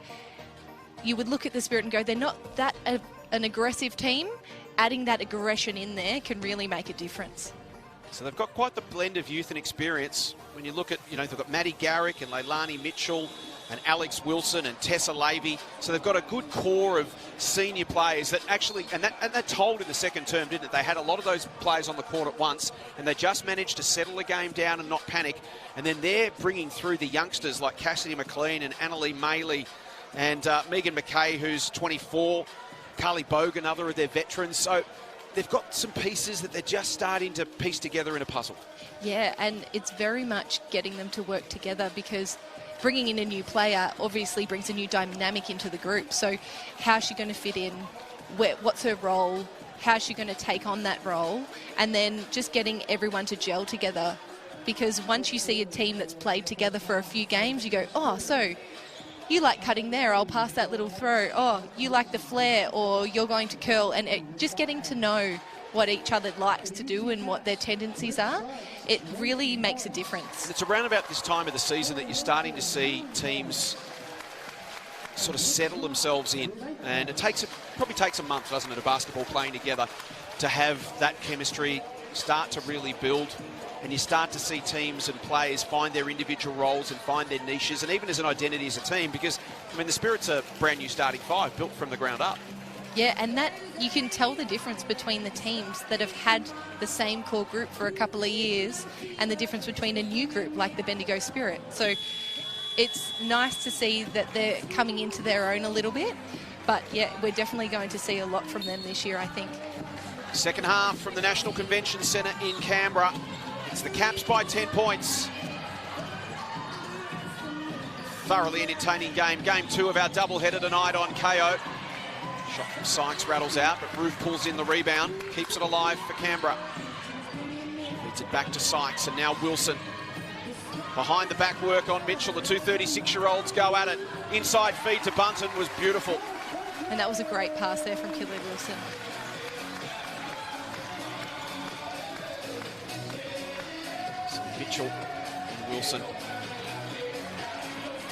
you would look at the Spirit and go, they're not that an aggressive team, adding that aggression in there can really make a difference. So they've got quite the blend of youth and experience. When you look at, they've got Maddie Garrick and Leilani Mitchell and Alex Wilson and Tessa Levy. So they've got a good core of senior players that actually, and that told in the second term, didn't it? They had a lot of those players on the court at once, and they just managed to settle the game down and not panic. And then they're bringing through the youngsters like Cassidy McLean and Annalie Maley and Megan McKay, who's 24, Carly Bogan, other of their veterans. So they've got some pieces that they're just starting to piece together in a puzzle. Yeah, and it's very much getting them to work together, because bringing in a new player obviously brings a new dynamic into the group. So how's she going to fit in? What's her role? How's she going to take on that role? And then just getting everyone to gel together. Because once you see a team that's played together for a few games, you go, oh, so you like cutting there, I'll pass that little throw. Oh, you like the flare, or you're going to curl. And just getting to know what each other likes to do and what their tendencies are, it really makes a difference. It's around about this time of the season that you're starting to see teams sort of settle themselves in. And it probably takes a month, doesn't it, of basketball playing together to have that chemistry start to really build. And you start to see teams and players find their individual roles and find their niches, and even as an identity as a team, because, the Spirit's a brand new starting five built from the ground up. Yeah, and that you can tell the difference between the teams that have had the same core group for a couple of years and the difference between a new group like the Bendigo Spirit. So it's nice to see that they're coming into their own a little bit. But, yeah, we're definitely going to see a lot from them this year, I think. Second half from the National Convention Centre in Canberra. It's the Caps by 10 points. Thoroughly entertaining game. Game 2 of our doubleheader tonight on KO. Shot from Sykes rattles out, but Roof pulls in the rebound. Keeps it alive for Canberra. Feeds it back to Sykes, and now Wilson. Behind the back work on Mitchell. The two 36-year-olds go at it. Inside feed to Bunton was beautiful. And that was a great pass there from Killy Wilson. So Mitchell and Wilson.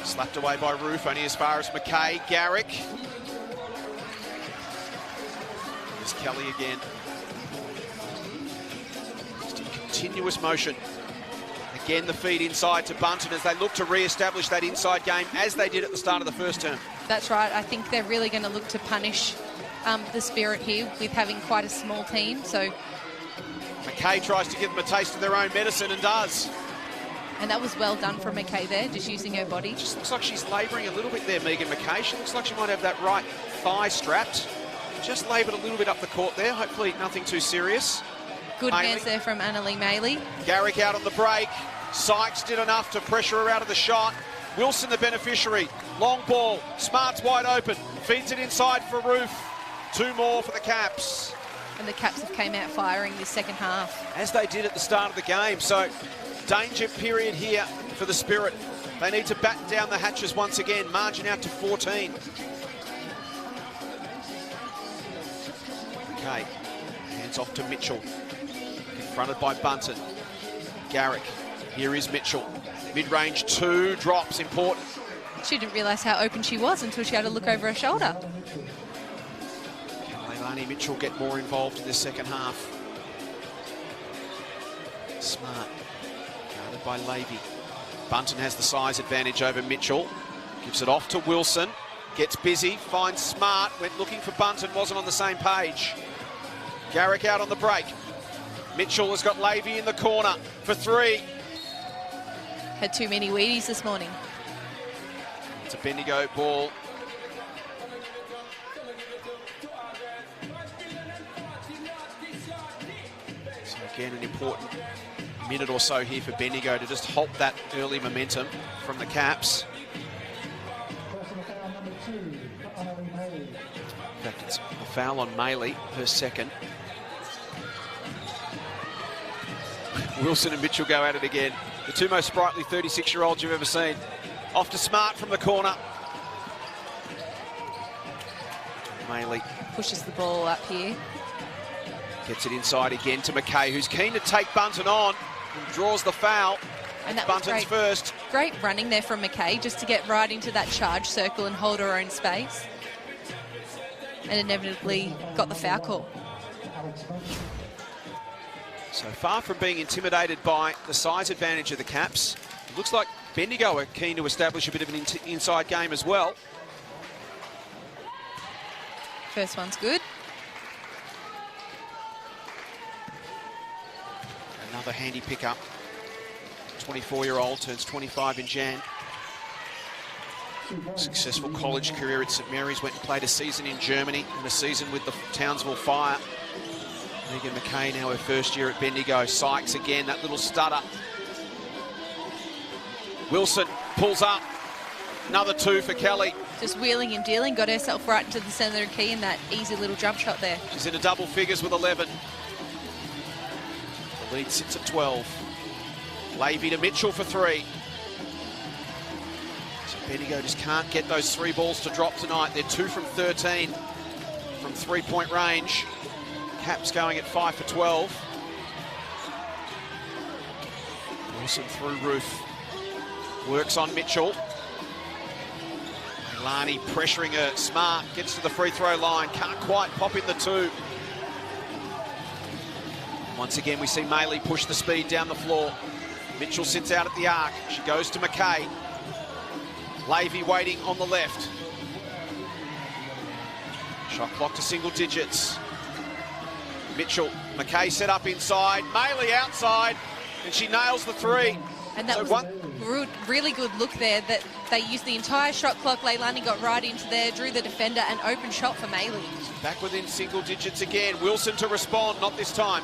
Slapped away by Roof, only as far as McKay. Garrick. There's Kelly again. Just in continuous motion. Again, the feed inside to Bunton as they look to re-establish that inside game as they did at the start of the first term. That's right. I think they're really going to look to punish the Spirit here with having quite a small team. So McKay tries to give them a taste of their own medicine and does. And that was well done from McKay there, just using her body. Just looks like she's labouring a little bit there, Megan McKay. She looks like she might have that right thigh strapped. Just laboured a little bit up the court there. Hopefully nothing too serious. Good hands there from Annalie Maley. Garrick out on the break. Sykes did enough to pressure her out of the shot. Wilson the beneficiary. Long ball. Smart's wide open. Feeds it inside for Roof. Two more for the Caps. And the Caps have came out firing this second half. As they did at the start of the game. So danger period here for the Spirit. They need to batten down the hatches once again. Margin out to 14. Okay. Hands off to Mitchell. Confronted by Bunton. Garrick. Here is Mitchell. Mid-range two, drops, important. She didn't realise how open she was until she had to look over her shoulder. Can Leilani Mitchell get more involved in this second half? Smart. Guarded by Levy. Bunton has the size advantage over Mitchell. Gives it off to Wilson. Gets busy, finds Smart. Went looking for Bunton, wasn't on the same page. Garrick out on the break. Mitchell has got Levy in the corner for three. Had too many Wheaties this morning. It's a Bendigo ball. So again, an important minute or so here for Bendigo to just halt that early momentum from the Caps. In fact, it's a foul on Maley, her second. Wilson and Mitchell go at it again. The two most sprightly 36-year-olds you've ever seen. Off to Smart from the corner. Maley pushes the ball up here. Gets it inside again to McKay, who's keen to take Bunton on and draws the foul. And that Bunton's was great. first. Great running there from McKay just to get right into that charge circle and hold her own space. And inevitably got the foul call. So far from being intimidated by the size advantage of the Caps, it looks like Bendigo are keen to establish a bit of an inside game as well. First one's good. Another handy pickup. 24-year-old turns 25 in Jan. Successful college career at St Mary's, went and played a season in Germany and a season with the Townsville Fire. Megan McKay now her first year at Bendigo. Sykes again, that little stutter. Wilson pulls up. Another two for Kelly. Just wheeling and dealing, got herself right into the centre of the key in that easy little jump shot there. She's into double figures with 11. The lead sits at 12. Levy to Mitchell for three. So Bendigo just can't get those three balls to drop tonight. They're 2 from 13 from three-point range. Caps going at 5 for 12. Wilson through Roof. Works on Mitchell. Leilani pressuring her. Smart gets to the free throw line. Can't quite pop in the two. Once again, we see Maley push the speed down the floor. Mitchell sits out at the arc. She goes to McKay. Levy waiting on the left. Shot clock to single digits. Mitchell, McKay set up inside. Maley outside, and she nails the three. And that was a really good look there, that they used the entire shot clock. Leilani got right into there, drew the defender, and open shot for Maylee. Back within single digits again. Wilson to respond, not this time.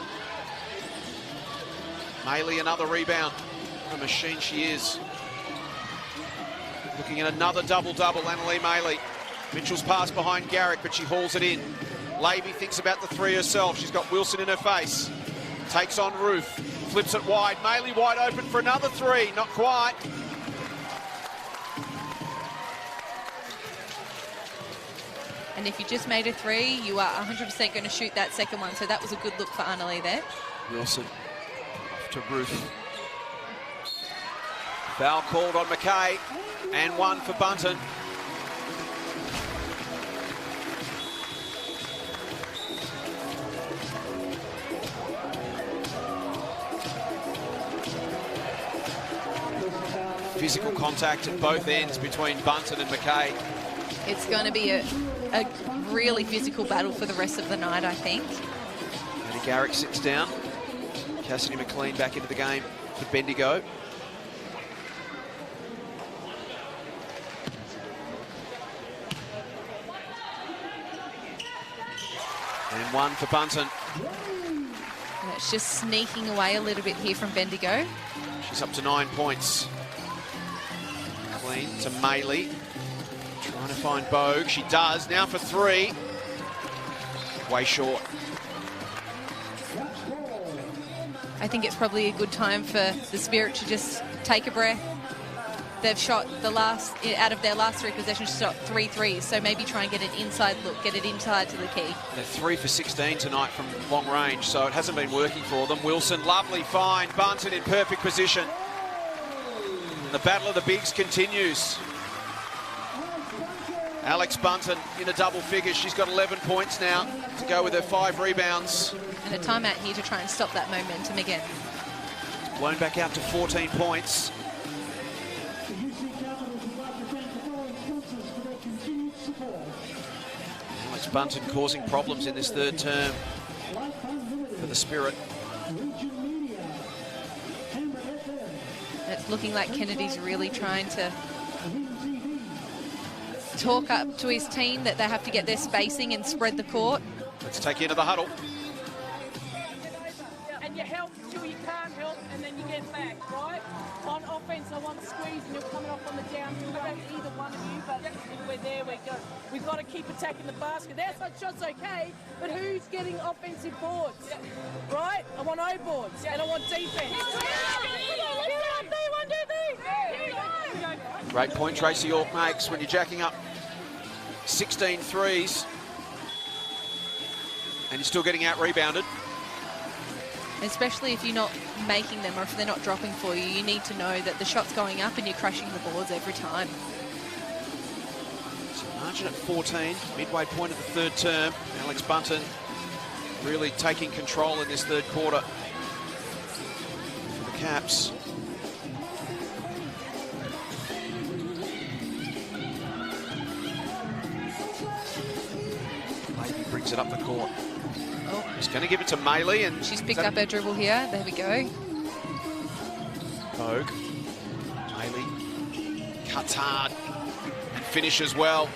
Maylee, another rebound. What a machine she is. Looking at another double-double, Annalee Maylee. Mitchell's pass behind Garrick, but she hauls it in. Levy thinks about the three herself. She's got Wilson in her face. Takes on Roof. Flips it wide. Maylee wide open for another three. Not quite. And if you just made a three, you are 100% going to shoot that second one. So that was a good look for Annalee there. Wilson off to Roof. Foul called on McKay. And one for Bunton. Physical contact at both ends between Bunton and McKay. It's going to be a really physical battle for the rest of the night, I think. Eddie Garrick sits down. Cassidy McLean back into the game for Bendigo. And one for Bunton. And it's just sneaking away a little bit here from Bendigo. She's up to 9 points. McLean to Maylee. Trying to find Bogue. She does. Now for three. Way short. I think it's probably a good time for the Spirit to just take a breath. They've shot out of their last three possessions, shot 3 threes. So maybe try and get an inside look, get it inside to the key. They're 3 for 16 tonight from long range, so it hasn't been working for them. Wilson, lovely find. Bunton in perfect position. And the battle of the bigs continues. Alex Bunton in a double figure. She's got 11 points now to go with her 5 rebounds. And a timeout here to try and stop that momentum again. Blown back out to 14 points. Alex Bunton causing problems in this third term for the Spirit. It's looking like Kennedy's really trying to talk up to his team that they have to get their spacing and spread the court. Let's take you into the huddle. And you help till you can't help, and then you get back, right? On offense, I want to squeeze, and you're coming off on the downhill. I don't either one of you, but if we're there, we've got to keep attacking the basket. The outside shot's okay, but who's getting offensive boards, right? I want O boards, and I want defense. Great point Tracy York makes when you're jacking up 16 threes and you're still getting out-rebounded. Especially if you're not making them or if they're not dropping for you, you need to know that the shot's going up and you're crushing the boards every time. So margin at 14, midway point of the third term. Alex Bunton really taking control in this third quarter for the Caps. Levy brings it up the court. Oh, He's going to give it to Maylee, and she's picked up her dribble here. There we go. Bogue. Maylee cuts hard and finishes well.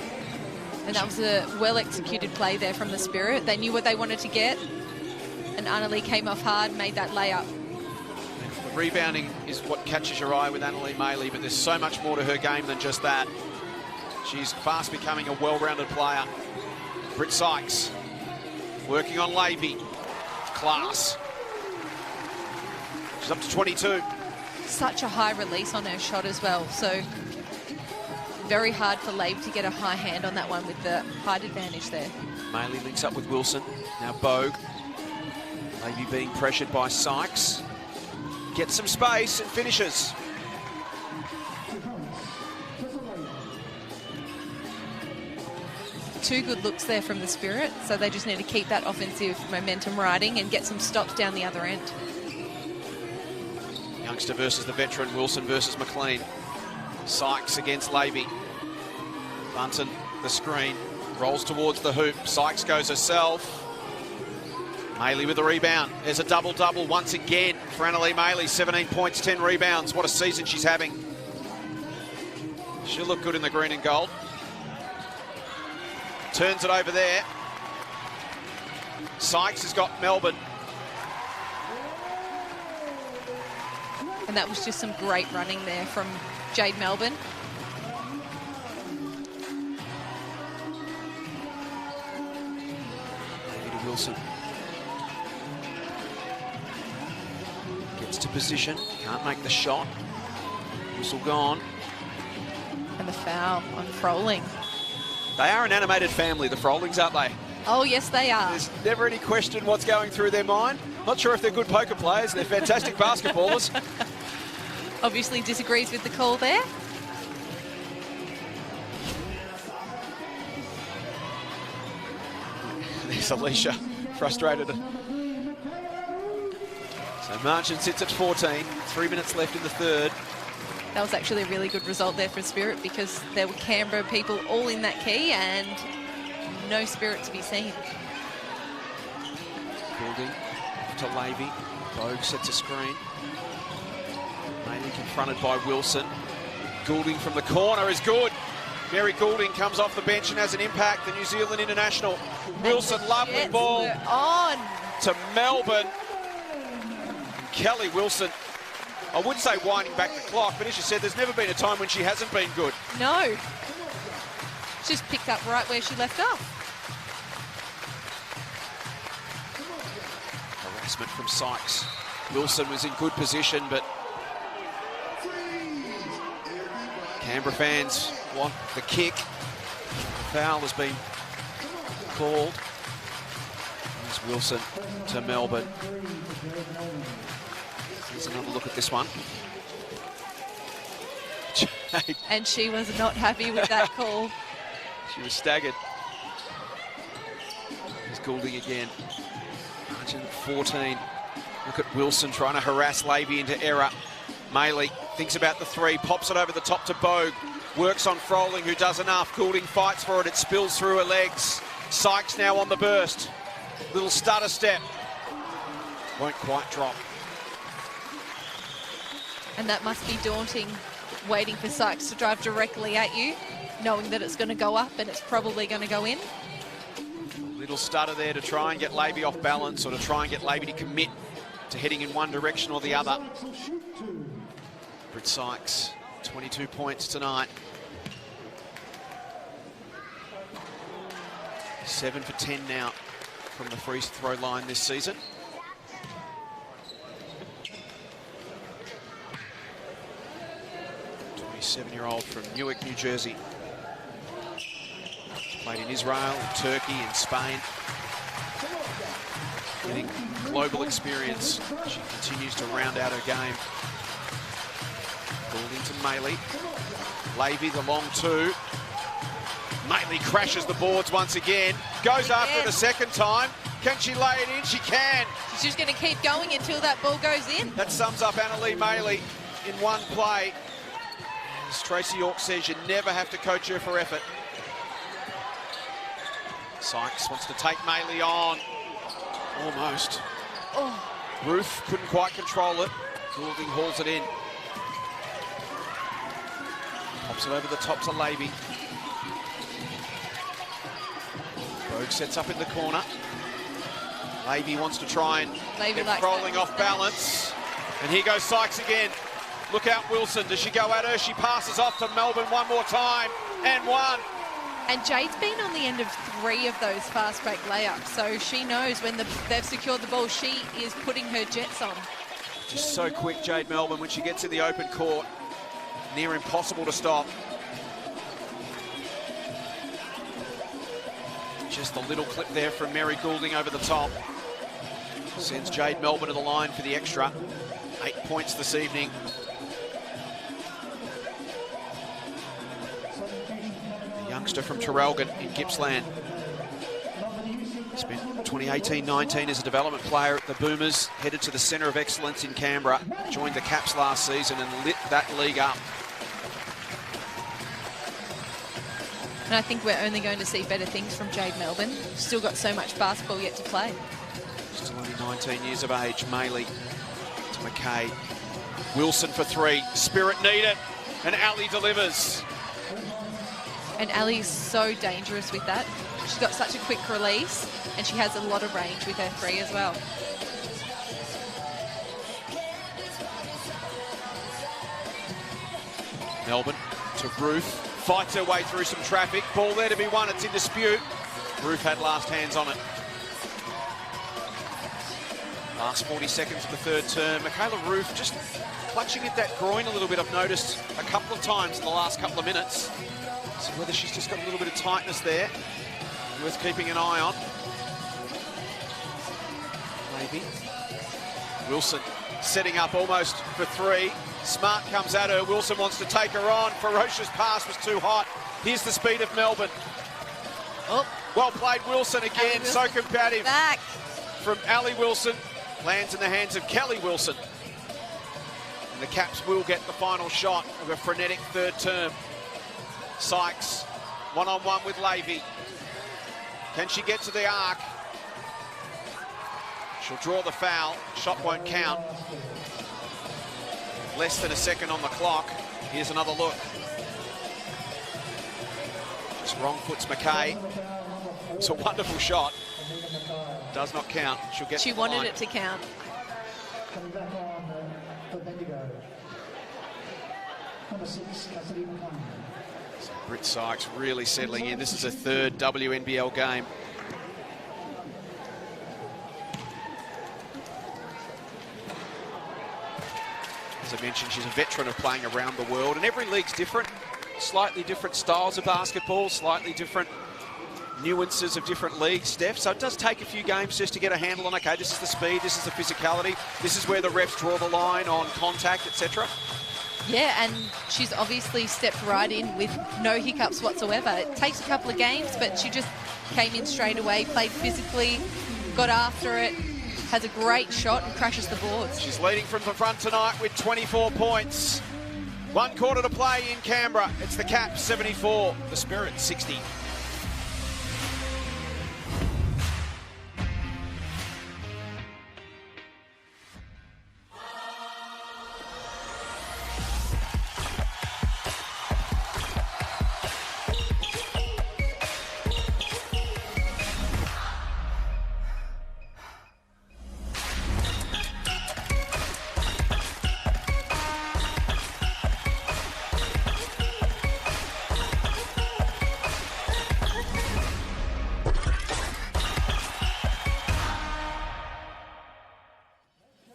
And that was a well-executed play there from the Spirit. They knew what they wanted to get. And Annalee came off hard, made that layup. The rebounding is what catches your eye with Annalee Maylee, but there's so much more to her game than just that. She's fast becoming a well-rounded player. Britt Sykes working on Levy. Class. She's up to 22. Such a high release on her shot as well. So very hard for Lave to get a high hand on that one with the height advantage there. Maylee links up with Wilson. Now Bogue. Levy being pressured by Sykes. Gets some space and finishes. Two good looks there from the Spirit, so they just need to keep that offensive momentum riding and get some stops down the other end. Youngster versus the veteran, Wilson versus McLean. Sykes against Levy. Bunton, the screen, rolls towards the hoop. Sykes goes herself. Maley with the rebound. There's a double-double once again for Annalee Maley. 17 points, 10 rebounds. What a season she's having. She'll look good in the green and gold. Turns it over there. Sykes has got Melbourne. And that was just some great running there from Jade Melbourne. David Wilson. Gets to position. Can't make the shot. Whistle gone. And the foul on Froling. They are an animated family, the Frolings, aren't they? Oh, yes, they are. There's never any question what's going through their mind. Not sure if they're good poker players. They're fantastic basketballers. Obviously disagrees with the call there. There's Alicia, frustrated. So margin sits at 14. 3 minutes left in the third. That was actually a really good result there for Spirit because there were Canberra people all in that key and no Spirit to be seen. Goulding to Lavey. Bogue sets a screen. Maley confronted by Wilson. Goulding from the corner is good. Mary Goulding comes off the bench and has an impact. The New Zealand international. Wilson, lovely ball on to Melbourne. Kelly Wilson, I would say winding back the clock, but as you said, there's never been a time when she hasn't been good. No. Just picked up right where she left off. Harassment from Sykes. Wilson was in good position, but Canberra fans want the kick. The foul has been called. Here's Wilson to Melbourne. Here's another look at this one. And she was not happy with that call. She was staggered. Here's Goulding again. Margin 14. Look at Wilson trying to harass Lavey into error. Maley thinks about the three, pops it over the top to Bogue. Works on Froling, who does enough. Goulding fights for it. It spills through her legs. Sykes now on the burst. Little stutter step. Won't quite drop. And that must be daunting, waiting for Sykes to drive directly at you, knowing that it's going to go up and it's probably going to go in. Little stutter there to try and get Lavey off balance or to try and get Lavey to commit to heading in one direction or the other. Britt Sykes, 22 points tonight. 7 for 10 now from the free throw line this season. Seven-year-old from Newark, New Jersey. She's played in Israel, in Turkey, in Spain. Getting global experience. She continues to round out her game. Goulding to Maley. Lavey, the long two. Maley crashes the boards once again. Goes after it a second time. Can she lay it in? She can. She's just going to keep going until that ball goes in. That sums up Annalee Maley in one play. As Tracy York says, you never have to coach her for effort. Sykes wants to take Maley on. Almost. Oh. Ruth couldn't quite control it. Goulding hauls it in. Pops it over the top to Lavey. Bogue sets up in the corner. Lavey wants to try and get Froling off balance. And here goes Sykes again. Look out, Wilson. Does she go at her? She passes off to Melbourne one more time. And one. And Jade's been on the end of 3 of those fast break layups. So she knows when they've secured the ball, she is putting her jets on. Just so quick, Jade Melbourne, when she gets in the open court. Near impossible to stop. Just a little clip there from Mary Goulding over the top. Sends Jade Melbourne to the line for the extra. 8 points this evening. The youngster from Traralgon in Gippsland. Spent 2018-19 as a development player at the Boomers, headed to the Centre of Excellence in Canberra, joined the Caps last season and lit that league up. And I think we're only going to see better things from Jade Melbourne. Still got so much basketball yet to play. Just Still only 19 years of age. Maley to McKay. Wilson for three. Spirit need it. And Ali delivers. And Ali's so dangerous with that. She's got such a quick release, and she has a lot of range with her three as well. Melbourne to Ruth. Fights her way through some traffic. Ball there to be won. It's in dispute. Ruth had last hands on it. Last 40 seconds of the third term. Michaela Ruth just clutching at that groin a little bit. I've noticed a couple of times in the last couple of minutes. So whether she's just got a little bit of tightness there, worth keeping an eye on. Maybe. Wilson setting up almost for three. Smart comes at her. Wilson wants to take her on. Ferocious pass was too hot. Here's the speed of Melbourne. Oh. Well played, Wilson again. Wilson. So combative. Back. From Ali Wilson. Lands in the hands of Kelly Wilson. And the Caps will get the final shot of a frenetic third term. Sykes, one-on-one with Levy. Can she get to the arc? She'll draw the foul. Shot won't count. Less than a second on the clock. Here's another look. Just wrong foots McKay. It's a wonderful shot. Does not count. She'll get. She wanted it to count. Coming back on for Bendigo. Number 6, Cassidy McClung. So Britt Sykes really settling in. This is her third WNBL game. As I mentioned, she's a veteran of playing around the world, and every league's different. Slightly different styles of basketball, slightly different nuances of different leagues, Steph. So it does take a few games just to get a handle on, okay, this is the speed, this is the physicality, this is where the refs draw the line on contact, etc. Yeah, and she's obviously stepped right in with no hiccups whatsoever. It takes a couple of games, but she just came in straight away, played physically, got after it, has a great shot and crashes the boards. She's leading from the front tonight with 24 points. 1 quarter to play in Canberra. It's the Caps 74, the Spirit 60.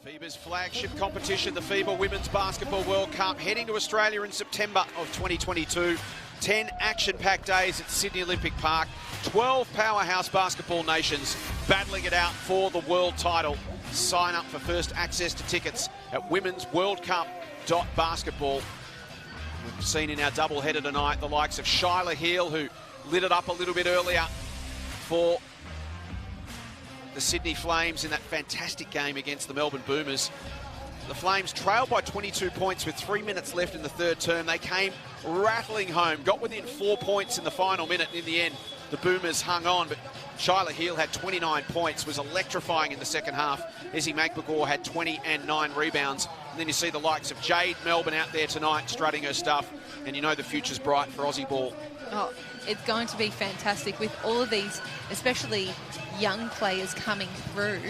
FIBA's flagship competition, the FIBA Women's Basketball World Cup, heading to Australia in September of 2022. 10 action-packed days at Sydney Olympic Park. 12 powerhouse basketball nations battling it out for the world title. Sign up for first access to tickets at womensworldcup.basketball. We've seen in our doubleheader tonight the likes of Shyla Heal, who lit it up a little bit earlier for the Sydney Flames in that fantastic game against the Melbourne Boomers. The Flames trailed by 22 points with 3 minutes left in the third term. They came rattling home, got within 4 points in the final minute. In the end, the Boomers hung on, but Shyla Heal had 29 points, was electrifying in the second half. Izzy Magpagor had 20 and 9 rebounds. And then you see the likes of Jade Melbourne out there tonight strutting her stuff, and you know the future's bright for Aussie ball. Oh, it's going to be fantastic with all of these, especially young players coming through.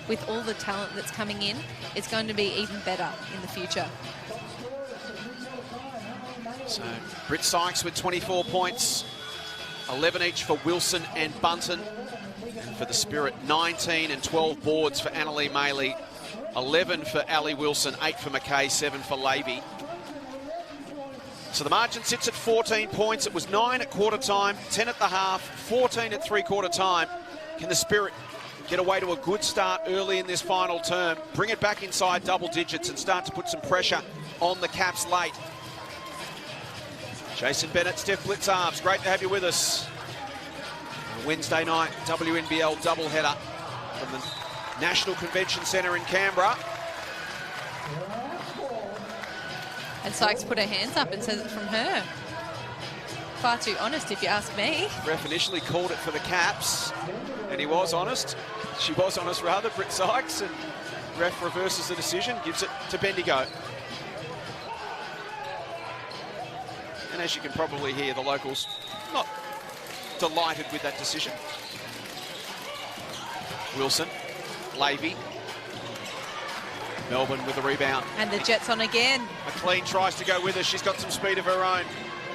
With all the talent that's coming in, it's going to be even better in the future. So Britt Sykes with 24 points, 11 each for Wilson and Bunton. And for the Spirit, 19 and 12 boards for Annalee Maley, 11 for Ali Wilson, 8 for McKay, 7 for Levy. So the margin sits at 14 points. It was 9 at quarter time, 10 at the half, 14 at three-quarter time. Can the Spirit get away to a good start early in this final term, bring it back inside double digits and start to put some pressure on the Caps late? Jason Bennett, Steph Blitzarves, great to have you with us. Wednesday night WNBL doubleheader from the National Convention Centre in Canberra. And Sykes put her hands up and says it's from her. Far too honest, if you ask me. Ref initially called it for the Caps. And he was honest. She was honest, rather, Britt Sykes, and ref reverses the decision, gives it to Bendigo. And as you can probably hear, the locals not delighted with that decision. Wilson, Levy. Melbourne with the rebound. And the Jets on again. McLean tries to go with her. She's got some speed of her own.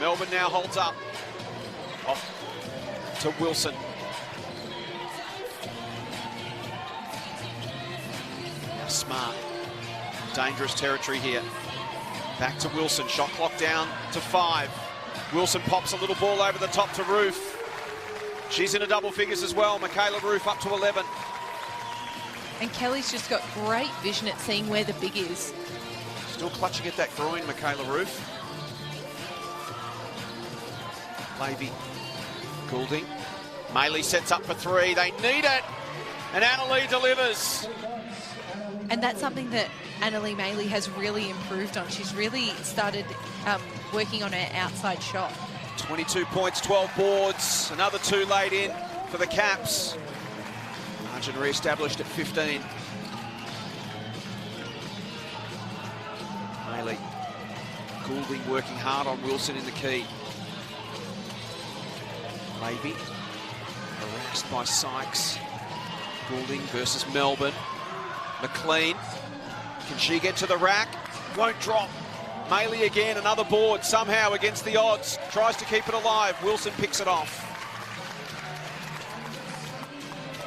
Melbourne now holds up. Off to Wilson. Now Smart. Dangerous territory here. Back to Wilson. Shot clock down to 5. Wilson pops a little ball over the top to Roof. She's in a double figures as well. Michaela Roof up to 11. And Kelly's just got great vision at seeing where the big is. Still clutching at that groin, Michaela Roof. Levy. Goulding. Maley sets up for 3. They need it. And Annalee delivers. And that's something that Annalee Maley has really improved on. She's really started working on her outside shot. 22 points, 12 boards. Another 2 laid in for the Caps. Margin re-established at 15. Maley. Goulding working hard on Wilson in the key. Levy. Harassed by Sykes. Goulding versus Melbourne. McLean. Can she get to the rack? Won't drop. Maley again, another board, somehow against the odds. Tries to keep it alive. Wilson picks it off.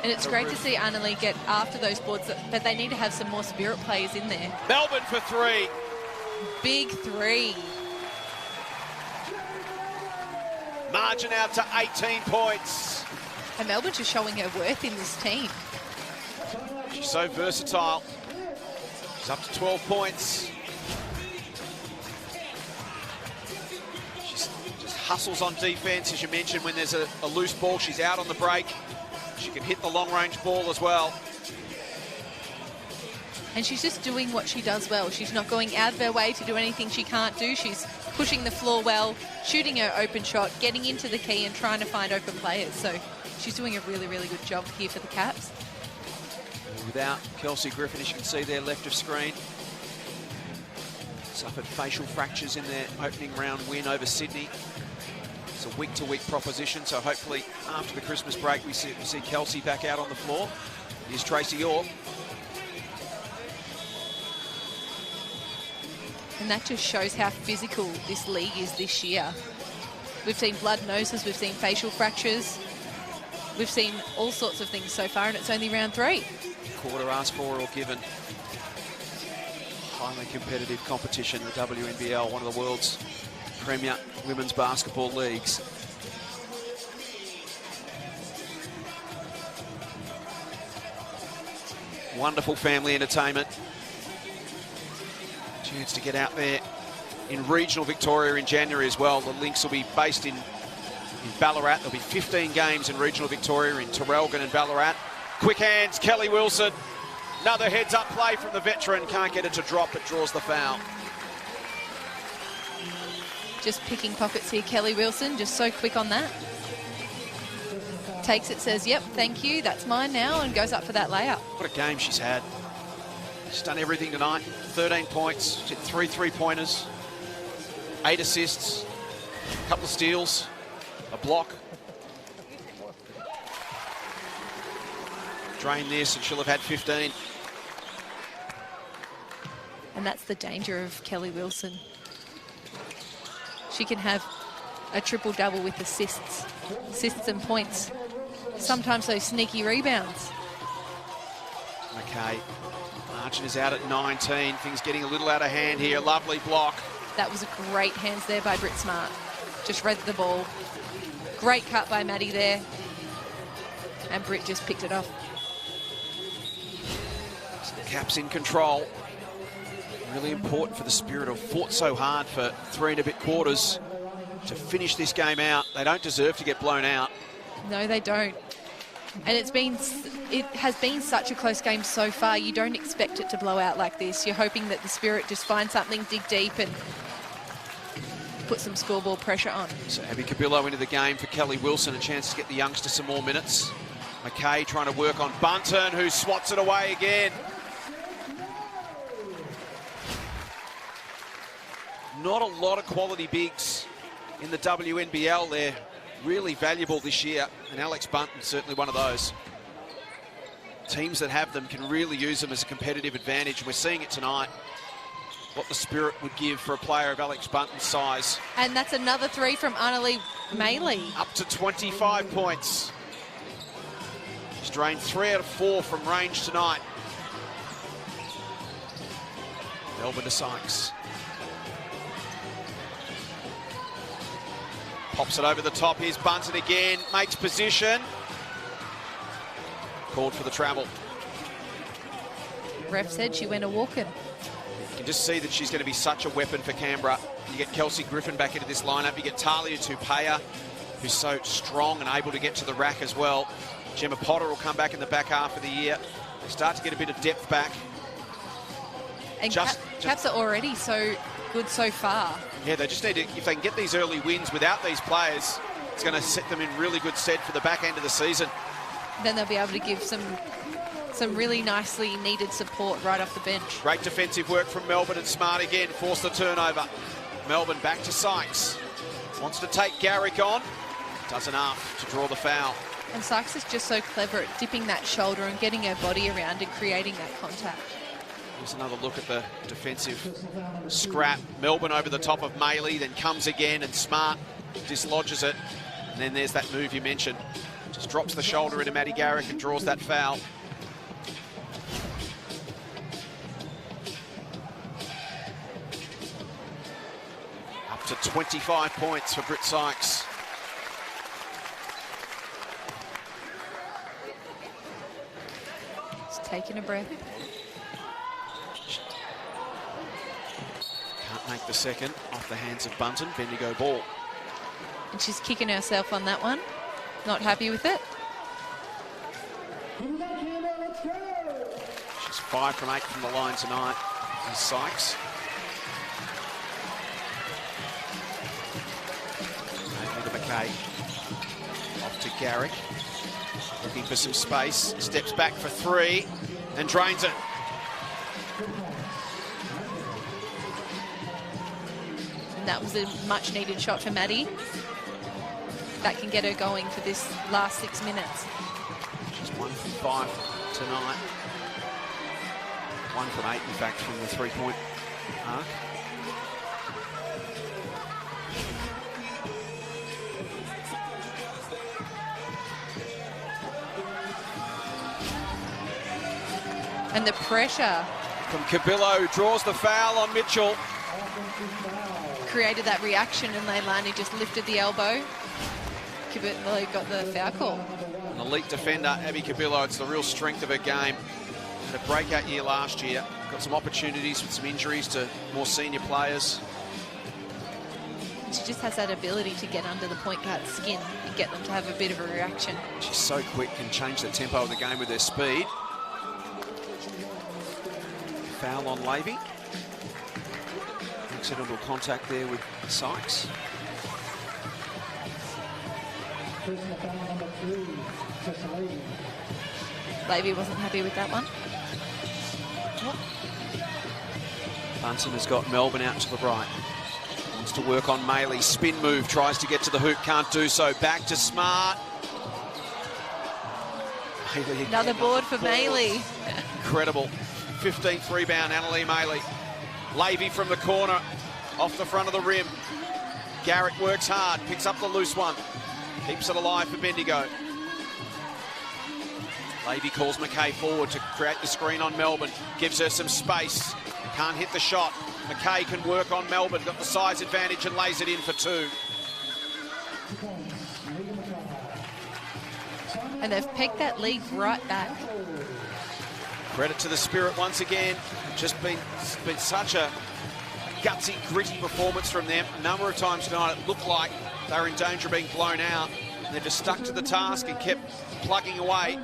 And it's great to see Annalee get after those boards, but they need to have some more spirit players in there. Melbourne for 3. Big 3. Margin out to 18 points. And Melbourne's just showing her worth in this team. She's so versatile. She's up to 12 points. She's just hustles on defense, as you mentioned, when there's a loose ball. She's out on the break. She can hit the long-range ball as well. And she's just doing what she does well. She's not going out of her way to do anything she can't do. She's pushing the floor well, shooting her open shot, getting into the key and trying to find open players. So she's doing a really, really good job here for the Caps. Without Kelsey Griffin, as you can see there, left of screen. Suffered facial fractures in their opening round win over Sydney. It's a week-to-week proposition, so hopefully after the Christmas break we see Kelsey back out on the floor. Here's Tracy York. And that just shows how physical this league is this year. We've seen blood noses, we've seen facial fractures, we've seen all sorts of things so far, and it's only round 3. Quarter asked for or given. Highly competitive competition, the WNBL, one of the world's premier women's basketball leagues. Wonderful family entertainment. Chance to get out there in regional Victoria in January as well. The Lynx will be based in Ballarat. There'll be 15 games in regional Victoria in Terrelgan and Ballarat. Quick hands, Kelly Wilson. Another heads-up play from the veteran. Can't get it to drop, but draws the foul. Just picking pockets here, Kelly Wilson, just so quick on that. Takes it, says, yep, thank you, that's mine now, and goes up for that layup. What a game she's had. She's done everything tonight. 13 points, she had 3 3-pointers, 8 assists, a couple of steals, a block. Drain this and she'll have had 15. And that's the danger of Kelly Wilson. She can have a triple-double with assists and points. Sometimes those sneaky rebounds. Okay, margin is out at 19. Things getting a little out of hand here. Lovely block. That was a great hands there by Britt Smart. Just read the ball. Great cut by Maddie there. And Britt just picked it off. So the Caps in control. Really important for the Spirit, who've fought so hard for 3 and a bit quarters to finish this game out. They don't deserve to get blown out. No, they don't. And it has been such a close game so far. You don't expect it to blow out like this. You're hoping that the Spirit just find something, dig deep and put some scoreboard pressure on. So Abby Cabillo into the game for Kelly Wilson, a chance to get the youngster some more minutes. McKay trying to work on Bunton, who swats it away again. Not a lot of quality bigs in the WNBL. They're really valuable this year, and Alex Bunton's certainly one of those. Teams that have them can really use them as a competitive advantage, and we're seeing it tonight. What the Spirit would give for a player of Alex Bunton's size. And that's another three from Annalie Maley. Up to 25 points. She's drained 3 out of 4 from range tonight. Melbourne to Sykes. Pops it over the top. Here's Bunton again. Makes position. Called for the travel. Ref said she went a walking. You can just see that she's going to be such a weapon for Canberra. You get Kelsey Griffin back into this lineup. You get Talia Tupea, who's so strong and able to get to the rack as well. Gemma Potter will come back in the back half of the year. They start to get a bit of depth back. And Caps are already so good so far. Yeah, they just need to, if they can get these early wins without these players, it's going to set them in really good stead for the back end of the season. Then they'll be able to give some really nicely needed support right off the bench. Great defensive work from Melbourne, and Smart again forced the turnover. Melbourne back to Sykes. Wants to take Garrick on. Does enough to draw the foul. And Sykes is just so clever at dipping that shoulder and getting her body around and creating that contact. Here's another look at the defensive scrap. Melbourne over the top of Maley, then comes again, and Smart dislodges it. And then there's that move you mentioned. Just drops the shoulder into Maddie Garrick and draws that foul. Up to 25 points for Britt Sykes. Just taking a breath. Can't make the second off the hands of Bunton. Bendigo ball. And she's kicking herself on that one. Not happy with it. She's 5 from 8 from the line tonight. And Sykes. Look at McKay. Off to Garrick. Looking for some space. Steps back for 3 and drains it. And that was a much needed shot for Maddie. That can get her going for this last 6 minutes. She's 1 from 5 tonight. 1 from 8, in fact, from the 3-point arc. And the pressure. From Cabillo, draws the foul on Mitchell. Created that reaction, and Leilani just lifted the elbow. Cabillo got the foul call. An elite defender, Abby Cabillo. It's the real strength of her game. Had a breakout year last year. Got some opportunities with some injuries to more senior players. She just has that ability to get under the point guard's skin and get them to have a bit of a reaction. She's so quick and change the tempo of the game with her speed. Foul on Levy. Accidental contact there with Sykes. Levy wasn't happy with that one. Bunton has got Melbourne out to the right. Wants to work on Maley. Spin move, tries to get to the hoop, can't do so. Back to Smart. Maley Another board for Maley. Incredible. 15th rebound, Annalie Maley. Levy from the corner, off the front of the rim. Garrick works hard, picks up the loose one. Keeps it alive for Bendigo. Levy calls McKay forward to create the screen on Melbourne. Gives her some space. Can't hit the shot. McKay can work on Melbourne. Got the size advantage and lays it in for 2. And they've pegged that lead right back. Credit to the Spirit once again. Just been such a gutsy, gritty performance from them. A number of times tonight it looked like they were in danger of being blown out. They've just stuck to the task and kept plugging away.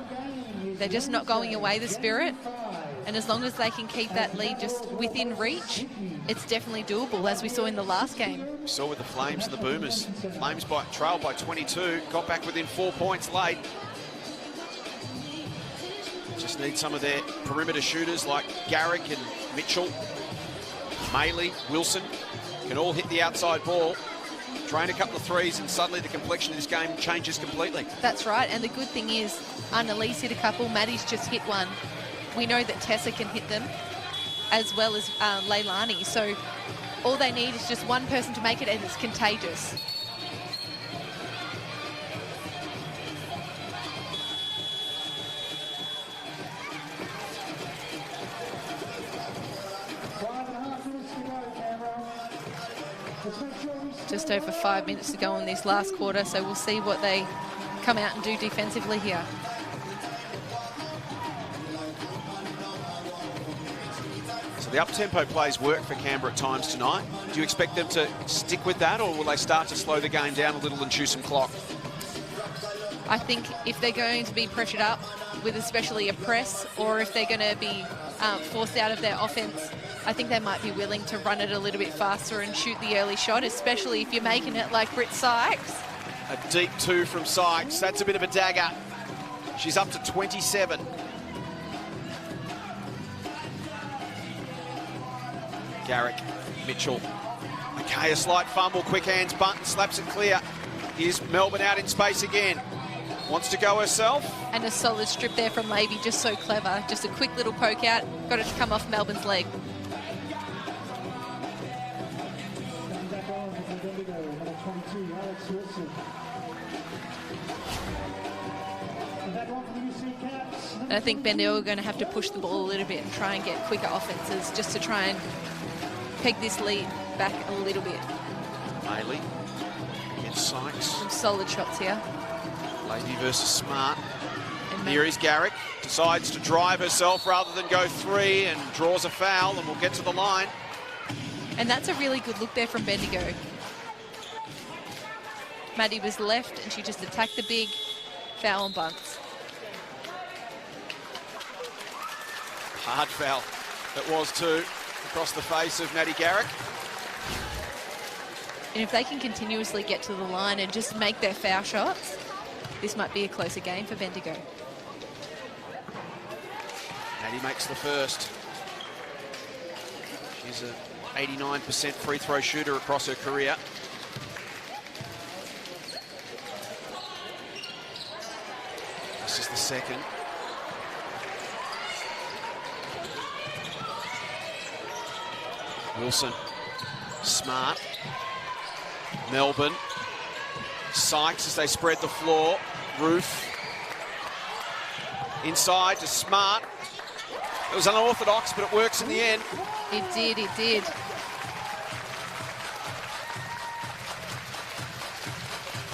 They're just not going away, the Spirit. And as long as they can keep that lead just within reach, it's definitely doable, as we saw in the last game. We saw with the Flames and the Boomers. Flames trailed by 22, got back within 4 points late. Just need some of their perimeter shooters like Garrick and Mitchell, Maley, Wilson, can all hit the outside ball. Drain a couple of threes and suddenly the complexion of this game changes completely. That's right, and the good thing is Annalise hit a couple, Maddie's just hit one. We know that Tessa can hit them, as well as Leilani. So all they need is just one person to make it, and it's contagious. Just over 5 minutes to go in this last quarter, so we'll see what they come out and do defensively here. So the up-tempo plays work for Canberra at times tonight. Do you expect them to stick with that, or will they start to slow the game down a little and chew some clock? I think if they're going to be pressured up with especially a press, or if they're going to be forced out of their offense, I think they might be willing to run it a little bit faster and shoot the early shot, especially if you're making it like Britt Sykes. A deep two from Sykes. That's a bit of a dagger. She's up to 27. Garrick, Mitchell. Okay, a slight fumble, quick hands, Bunton slaps it clear. Here's Melbourne out in space again. Wants to go herself. And a solid strip there from Levy, just so clever. Just a quick little poke out, got it to come off Melbourne's leg. And I think Bendigo are going to have to push the ball a little bit and try and get quicker offences just to try and peg this lead back a little bit. Maley against Sykes. Some solid shots here. Levy versus Smart. And here is Garrick. Decides to drive herself rather than go three and draws a foul, and we'll get to the line. And that's a really good look there from Bendigo. Maddie was left and she just attacked the big, foul on Bunts. Hard foul. It was too, across the face of Maddie Garrick. And if they can continuously get to the line and just make their foul shots, this might be a closer game for Bendigo. Maddie makes the first. She's an 89% free throw shooter across her career. This is the second. Wilson, Smart, Melbourne, Sykes as they spread the floor, Roof, inside to Smart. It was unorthodox, but it works in the end. It did, it did.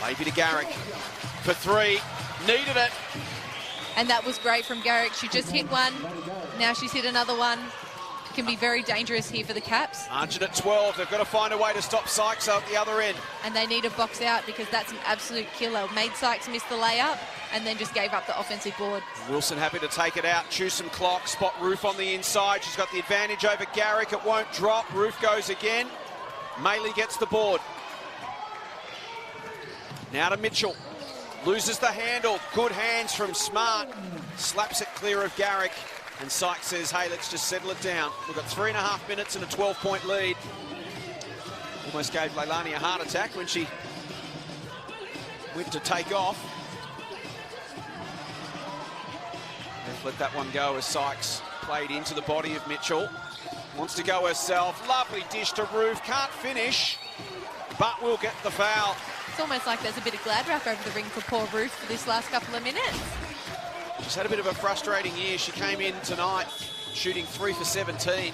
Maybe to Garrick for three, needed it. And that was great from Garrick. She just hit one, now she's hit another one. Can be very dangerous here for the Caps. Argent at 12, they've got to find a way to stop Sykes at the other end. And they need a box out because that's an absolute killer. Made Sykes miss the layup and then just gave up the offensive board. Wilson happy to take it out, chew some clock, spot Roof on the inside. She's got the advantage over Garrick, it won't drop. Roof goes again. Maley gets the board. Now to Mitchell. Loses the handle, good hands from Smart. Slaps it clear of Garrick. And Sykes says, hey, let's just settle it down. We've got 3.5 minutes and a 12-point lead. Almost gave Leilani a heart attack when she went to take off. They've let that one go as Sykes played into the body of Mitchell. Wants to go herself. Lovely dish to Roof. Can't finish, but will get the foul. It's almost like there's a bit of glad wrap over the ring for poor Roof for this last couple of minutes. She's had a bit of a frustrating year. She came in tonight shooting 3 for 17.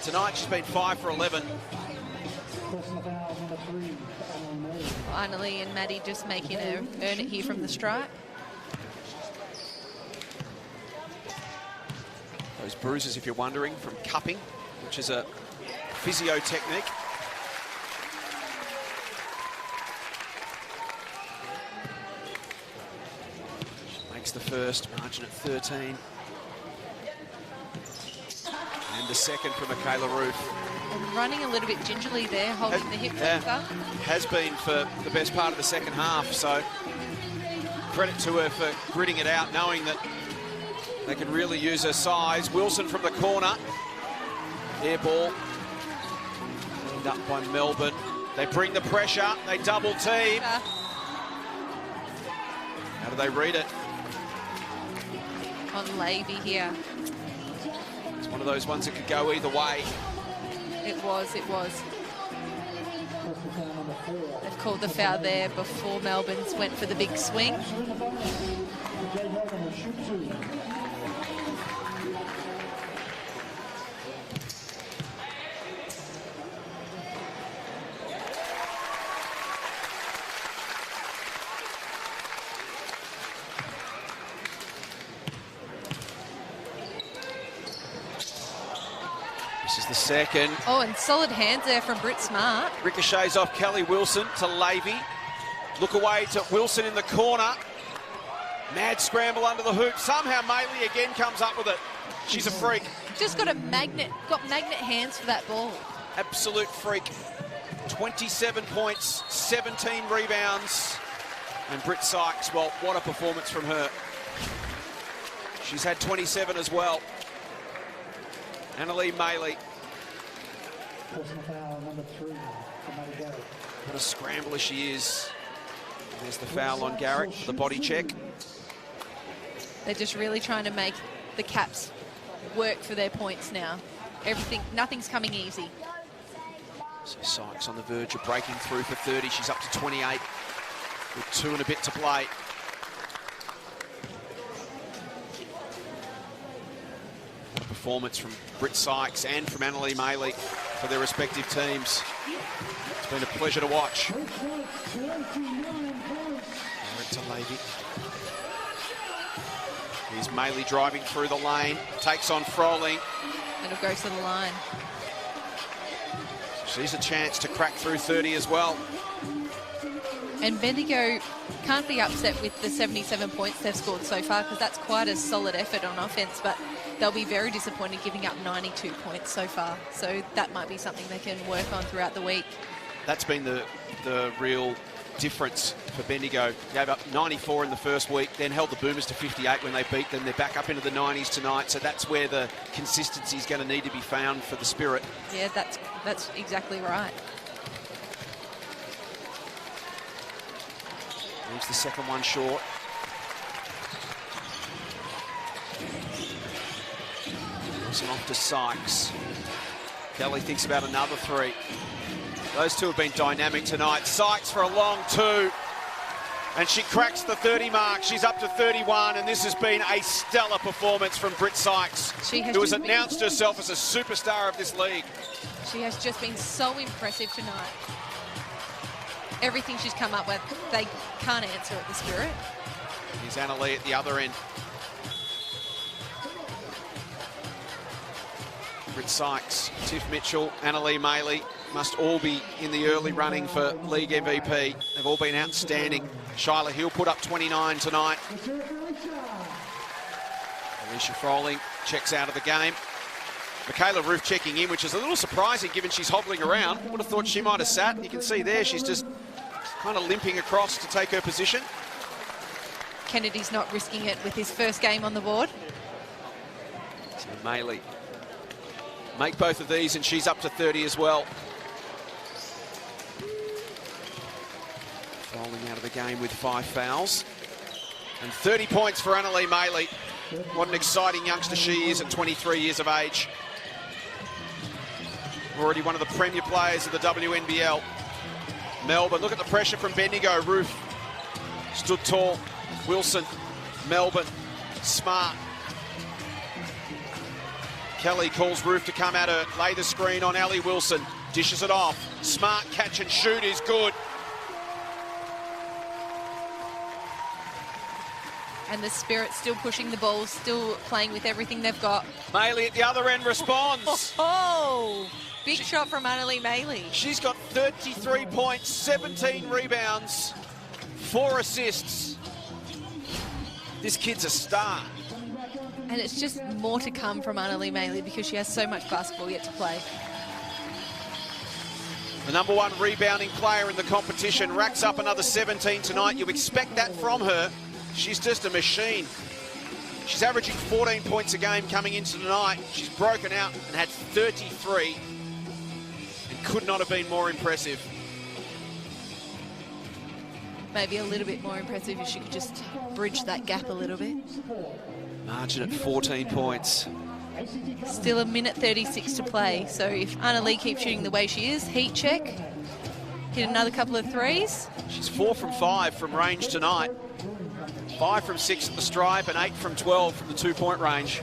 Tonight she's been 5 for 11. Finally, and Maddie just making her earn it here from the stripe. Those bruises, if you're wondering, from cupping, which is a physio technique. The first, margin at 13. And the second for Michaela Roof. And running a little bit gingerly there, holding the hip flexor. Has been for the best part of the second half, so credit to her for gritting it out, knowing that They can really use her size. Wilson from the corner. Air ball. Cleaned up by Melbourne. They bring the pressure. They double team. How do they read it? On Levy here. It's one of those ones that could go either way. It was. They've called the foul there before Melbourne's went for the big swing. This is the second. Oh, and solid hands there from Britt Smart. Ricochets off Kelly Wilson to Levy. Look away to Wilson in the corner. Mad scramble under the hoop. Somehow Maley again comes up with it. She's a freak. Just got magnet hands for that ball. Absolute freak. 27 points, 17 rebounds. And Britt Sykes, well, what a performance from her. She's had 27 as well. Annalee Maley. Personal foul number 3 for Maley Garrett. What a scrambler she is. There's the foul on Garrett for the body check. They're just really trying to make the Caps work for their points now. Nothing's coming easy. So Sykes on the verge of breaking through for 30. She's up to 28 with 2 and a bit to play. What a performance from Britt Sykes and from Annalee Maley for their respective teams. It's been a pleasure to watch. Garrett to Levy. Here's Maley driving through the lane, takes on Froling. And it goes to the line. She's a chance to crack through 30 as well. And Bendigo can't be upset with the 77 points they've scored so far, because that's quite a solid effort on offense, but they'll be very disappointed giving up 92 points so far. So that might be something they can work on throughout the week. That's been the real difference for Bendigo. Gave up 94 in the first week, then held the Boomers to 58 when they beat them. They're back up into the 90s tonight, so that's where the consistency is going to need to be found for the Spirit. Yeah, that's exactly right. Leaves the second one short. Wilson off to Sykes. Kelly thinks about another 3. Those two have been dynamic tonight. Sykes for a long 2. And she cracks the 30 mark. She's up to 31, and this has been a stellar performance from Britt Sykes, who has announced herself as a superstar of this league. She has just been so impressive tonight. Everything she's come up with, they can't answer at the Spirit. Here's Annalee at the other end. Britt Sykes, Tiff Mitchell, Annalee Maley must all be in the early running for league MVP. They've all been outstanding. Shyla Hill put up 29 tonight. Alicia Froling checks out of the game. Michaela Roof checking in, which is a little surprising given she's hobbling around. Would have thought she might have sat. You can see there she's just kind of limping across to take her position. Kennedy's not risking it with his first game on the board. So Maley make both of these and she's up to 30 as well. Rolling out of the game with 5 fouls. And 30 points for Annalee Maley. What an exciting youngster she is at 23 years of age. Already one of the premier players of the WNBL. Melbourne, look at the pressure from Bendigo. Roof stood tall. Wilson, Melbourne, Smart. Kelly calls Roof to come at her, lay the screen on Allie Wilson, dishes it off. Smart catch and shoot is good. And the Spirit still pushing the ball, still playing with everything they've got. Maley at the other end responds. Oh, big shot from Annalee Maley. She's got 33 points, 17 rebounds, 4 assists. This kid's a star. And it's just more to come from Annalee Maley because she has so much basketball yet to play. The #1 rebounding player in the competition racks up another 17 tonight. You expect that from her. She's just a machine. She's averaging 14 points a game coming into tonight. She's broken out and had 33 and could not have been more impressive. Maybe a little bit more impressive if she could just bridge that gap a little bit. Margin at 14 points. Still a minute 36 to play. So if Anna Lee keeps shooting the way she is, heat check, hit another couple of threes. She's 4 from 5 from range tonight. 5 from 6 at the stripe and 8 from 12 from the 2-point range.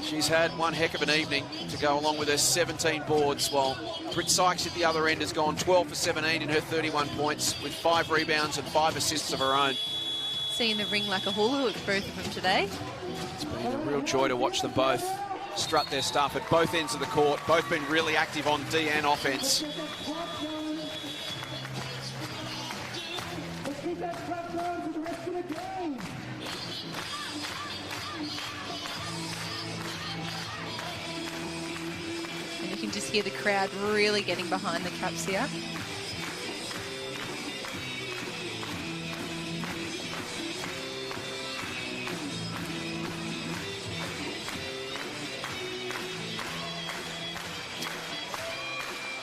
She's had one heck of an evening to go along with her 17 boards, while Britt Sykes at the other end has gone 12 for 17 in her 31 points with 5 rebounds and 5 assists of her own. Seeing the ring like a hula hoop, both of them today. It's been a real joy to watch them both strut their stuff at both ends of the court. Both been really active on D and offense. And you can just hear the crowd really getting behind the Caps here.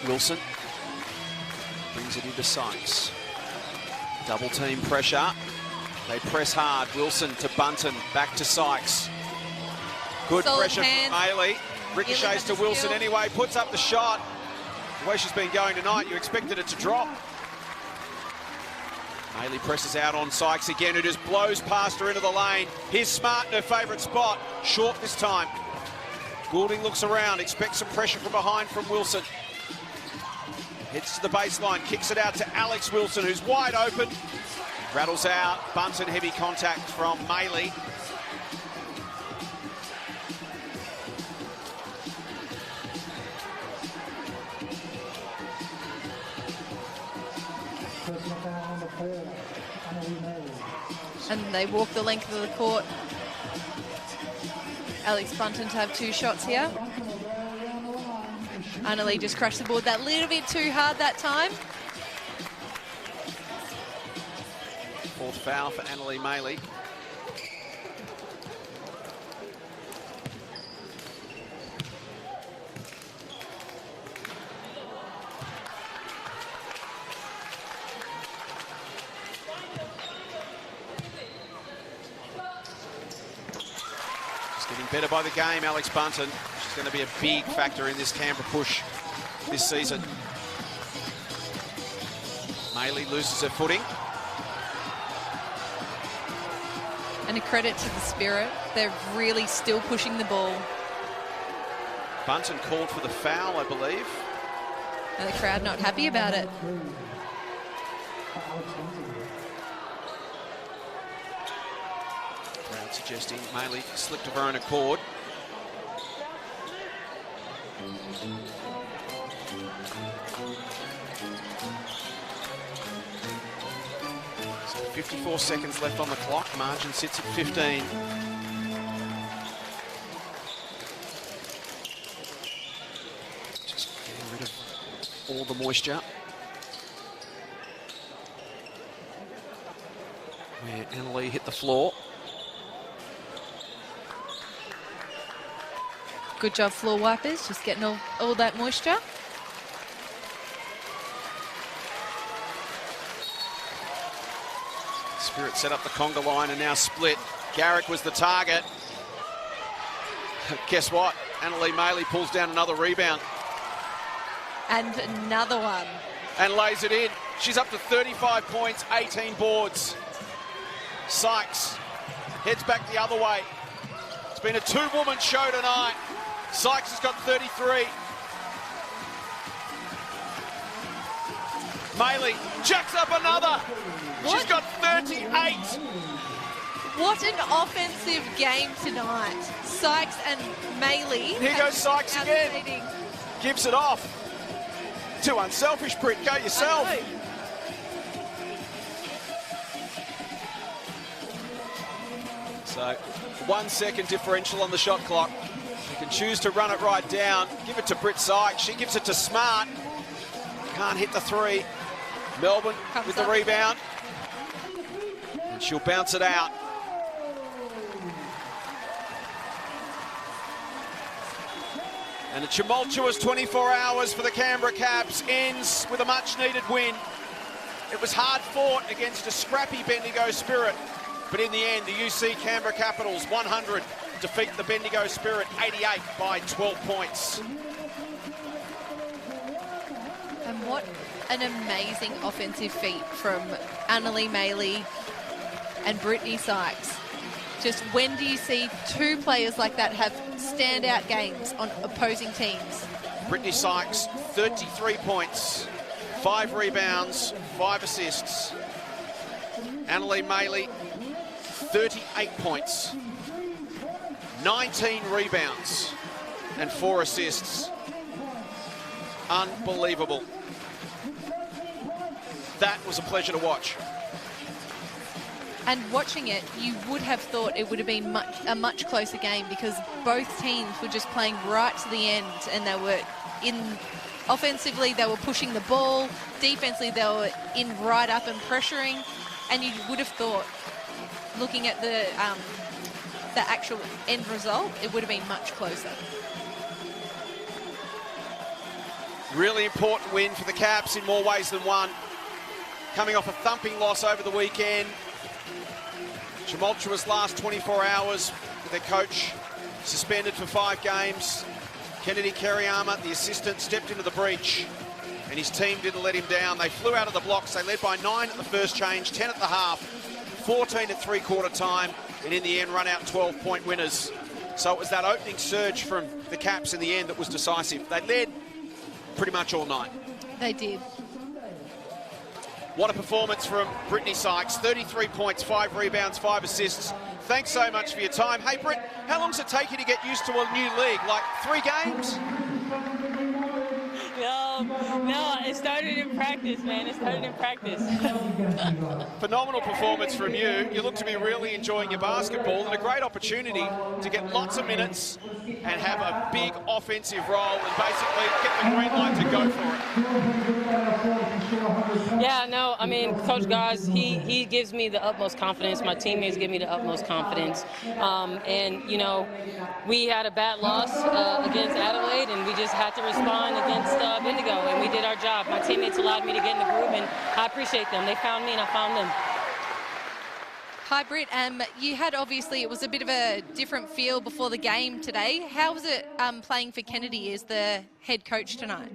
Wilson brings it into Sykes. Double team pressure. They press hard. Wilson to Bunton, back to Sykes. Good Solid pressure hands. from Ailey. Ricochets to Wilson skill. anyway, puts up the shot. The way she's been going tonight, you expected it to drop. Ailey presses out on Sykes again, who just blows past her into the lane. Here's Smart in her favourite spot. Short this time. Goulding looks around, expects some pressure from behind from Wilson. Heads to the baseline, kicks it out to Alex Wilson, who's wide open. Rattles out, Bunton, heavy contact from Maley. And they walk the length of the court. Alex Bunton to have 2 shots here. Anna Lee just crushed the board that little bit too hard that time. 4th foul for Annalee Maley. She's getting better by the game, Alex Bunton. She's going to be a big factor in this Canberra push this season. Maley loses her footing. And a credit to the Spirit. They're really still pushing the ball. Bunton called for the foul, I believe. And the crowd not happy about it. Crowd suggesting Maley slipped of her own accord. So 54 seconds left on the clock. Margin sits at 15. Just getting rid of all the moisture. Where Annalee hit the floor. Good job, floor wipers, just getting all that moisture. Spirit set up the conga line and now split. Garrick was the target. Guess what? Annalee Maley pulls down another rebound. And another one. And lays it in. She's up to 35 points, 18 boards. Sykes heads back the other way. It's been a 2-woman show tonight. Sykes has got 33. Maley jacks up another. What? She's got 38. What an offensive game tonight. Sykes and Maley. Here goes Sykes again. Gives it off. Too unselfish, Britt. Go yourself. So 1 second differential on the shot clock. You can choose to run it right down. Give it to Britt Sykes. She gives it to Smart. Can't hit the 3. Melbourne with the rebound. And she'll bounce it out. And a tumultuous 24 hours for the Canberra Caps ends with a much-needed win. It was hard fought against a scrappy Bendigo Spirit, but in the end, the UC Canberra Capitals 100 defeat the Bendigo Spirit 88 by 12 points. And what an amazing offensive feat from Annalie Maley and Brittany Sykes. Just when do you see two players like that have standout games on opposing teams? Brittany Sykes, 33 points, 5 rebounds, 5 assists. Annalie Maley, 38 points, 19 rebounds and 4 assists. Unbelievable. That was a pleasure to watch. And watching it, you would have thought it would have been a much closer game because both teams were just playing right to the end, and they were offensively, they were pushing the ball. Defensively, they were in right up and pressuring. And you would have thought, looking at the actual end result, it would have been much closer. Really important win for the Caps in more ways than one. Coming off a thumping loss over the weekend. Tumultuous last 24 hours with their coach suspended for 5 games. Kennedy Kariyama, the assistant, stepped into the breach and his team didn't let him down. They flew out of the blocks. They led by 9 at the first change, 10 at the half, 14 at three-quarter time, and in the end run out 12-point winners. So it was that opening surge from the Caps in the end that was decisive. They led pretty much all night. They did. What a performance from Brittany Sykes. 33 points, 5 rebounds, 5 assists. Thanks so much for your time. Hey, Britt, how long does it take you to get used to a new league? Like 3 games? No, it started in practice, man. It started in practice. Phenomenal performance from you. You look to be really enjoying your basketball and a great opportunity to get lots of minutes and have a big offensive role and basically get the green light to go for it. Yeah, no, I mean, Coach Goris, he gives me the utmost confidence. My teammates give me the utmost confidence. And, you know, we had a bad loss against Adelaide, and we just had to respond against Bendigo, and we did our job. My teammates allowed me to get in the groove, and I appreciate them. They found me, and I found them. Hi, Britt. You had, obviously, it was a bit of a different feel before the game today. How was it playing for Kennedy as the head coach tonight?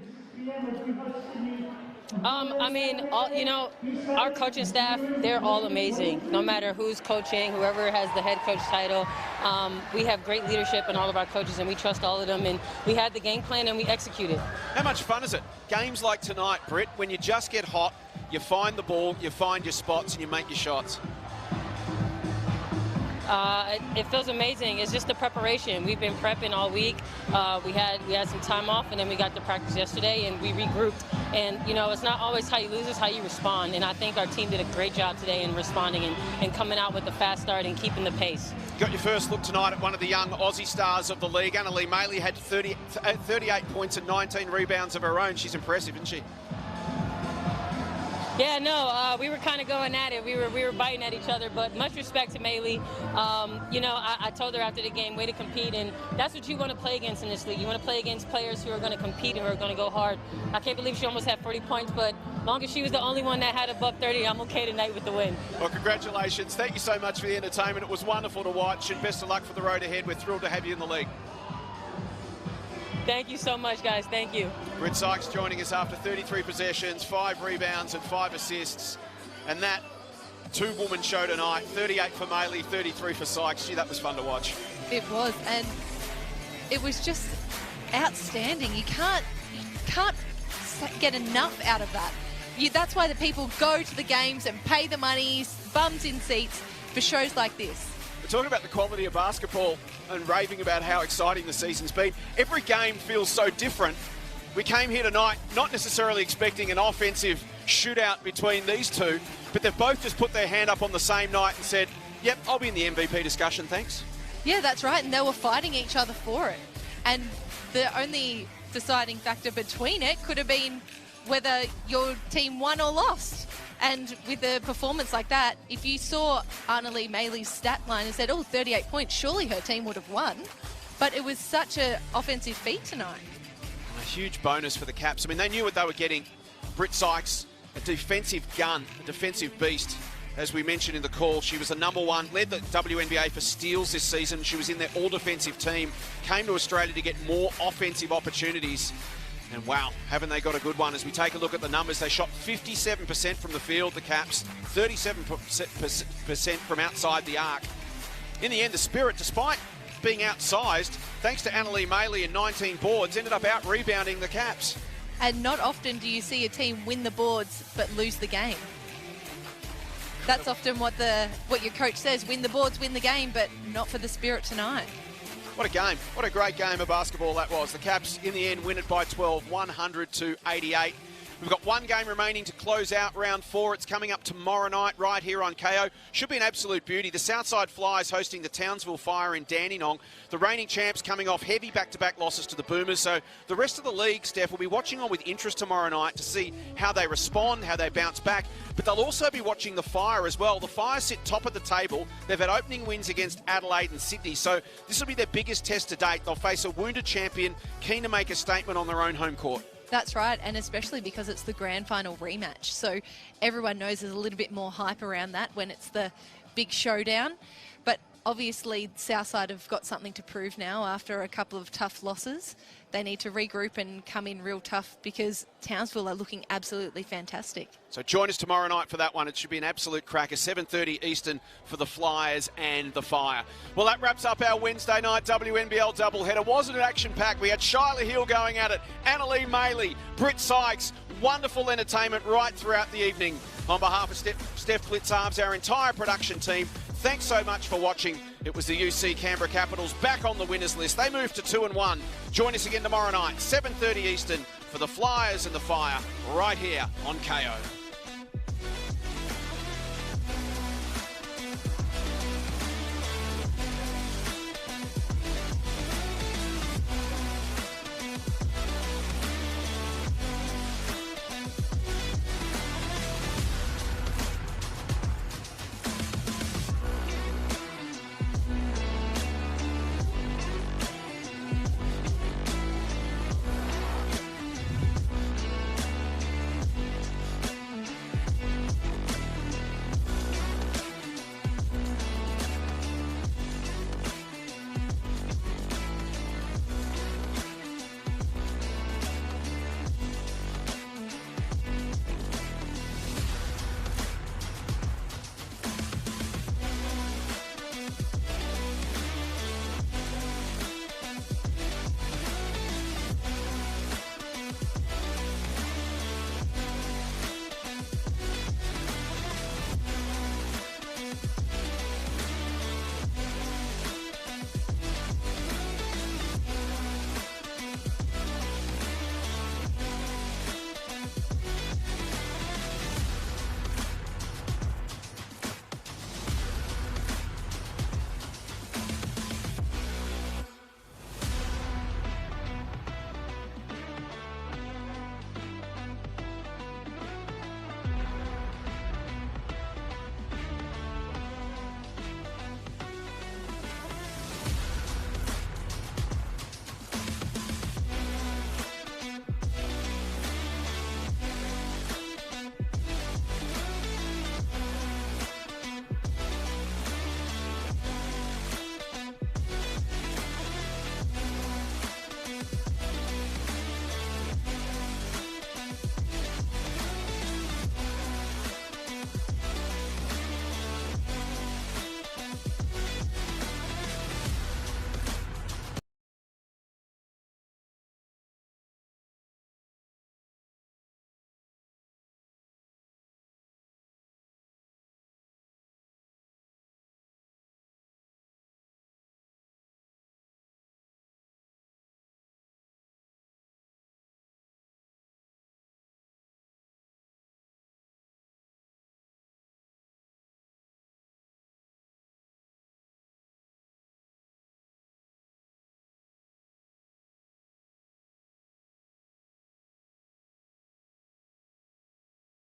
I mean, you know, our coaching staff, they're all amazing. No matter who's coaching, whoever has the head coach title, we have great leadership in all of our coaches, and we trust all of them. And we had the game plan, and we executed. How much fun is it? Games like tonight, Britt, when you just get hot, you find the ball, you find your spots, and you make your shots. It feels amazing. It's just the preparation. We've been prepping all week. We had some time off, and then we got to practice yesterday, and we regrouped. And, you know, it's not always how you lose, it's how you respond. And I think our team did a great job today in responding and coming out with a fast start and keeping the pace. You got your first look tonight at one of the young Aussie stars of the league. Annalie Maley had 38 points and 19 rebounds of her own. She's impressive, isn't she? Yeah, no, we were kind of going at it. We were biting at each other, but much respect to Maley. You know, I told her after the game, way to compete, and that's what you want to play against in this league. You want to play against players who are going to compete and who are going to go hard. I can't believe she almost had 40 points, but as long as she was the only one that had above 30, I'm okay tonight with the win. Well, congratulations. Thank you so much for the entertainment. It was wonderful to watch, and best of luck for the road ahead. We're thrilled to have you in the league. Thank you so much, guys. Thank you. Britt Sykes joining us after 33 possessions, 5 rebounds and 5 assists. And that two-woman show tonight, 38 for Maley, 33 for Sykes. Gee, that was fun to watch. It was, and it was just outstanding. You can't get enough out of that. That's why the people go to the games and pay the money, bums in seats for shows like this. We're talking about the quality of basketball and raving about how exciting the season's been. Every game feels so different. We came here tonight not necessarily expecting an offensive shootout between these two, but they've both just put their hand up on the same night and said, yep, I'll be in the MVP discussion, thanks. Yeah, that's right, and they were fighting each other for it. And the only deciding factor between it could have been whether your team won or lost. And with a performance like that, if you saw Annalie Maley's stat line and said, oh, 38 points, surely her team would have won. But it was such an offensive feat tonight. A huge bonus for the Caps. I mean, they knew what they were getting. Britt Sykes, a defensive gun, a defensive beast. As we mentioned in the call, she was the #1, led the WNBA for steals this season. She was in their all-defensive team, came to Australia to get more offensive opportunities. And wow, haven't they got a good one? As we take a look at the numbers, they shot 57% from the field, the Caps, 37% from outside the arc. In the end, the Spirit, despite being outsized, thanks to Annalee Maley and 19 boards, ended up out-rebounding the Caps. And not often do you see a team win the boards but lose the game. That's often what your coach says, win the boards, win the game, but not for the Spirit tonight. What a game. What a great game of basketball that was. The Caps, in the end, win it by 12, 100-88. We've got one game remaining to close out round 4. It's coming up tomorrow night right here on KO. Should be an absolute beauty. The Southside Flyers hosting the Townsville Fire in Dandenong. The reigning champs coming off heavy back-to-back losses to the Boomers. So the rest of the league, Steph, will be watching on with interest tomorrow night to see how they respond, how they bounce back. But they'll also be watching the Fire as well. The Fire sit top of the table. They've had opening wins against Adelaide and Sydney. So this will be their biggest test to date. They'll face a wounded champion keen to make a statement on their own home court. That's right, and especially because it's the grand final rematch. So everyone knows there's a little bit more hype around that when it's the big showdown. But obviously, Southside have got something to prove now after a couple of tough losses. They need to regroup and come in real tough because Townsville are looking absolutely fantastic. So join us tomorrow night for that one. It should be an absolute cracker. 7:30 Eastern for the Flyers and the Fire. Well, that wraps up our Wednesday night WNBL doubleheader. Wasn't it action-packed? We had Shyla Hill going at it, Annalee Maley, Britt Sykes. Wonderful entertainment right throughout the evening. On behalf of Steph Blitzarms, our entire production team, thanks so much for watching. It was the UC Canberra Capitals back on the winners list. They moved to 2-1. Join us again tomorrow night, 7:30 Eastern, for the Flyers and the Fire, right here on KO.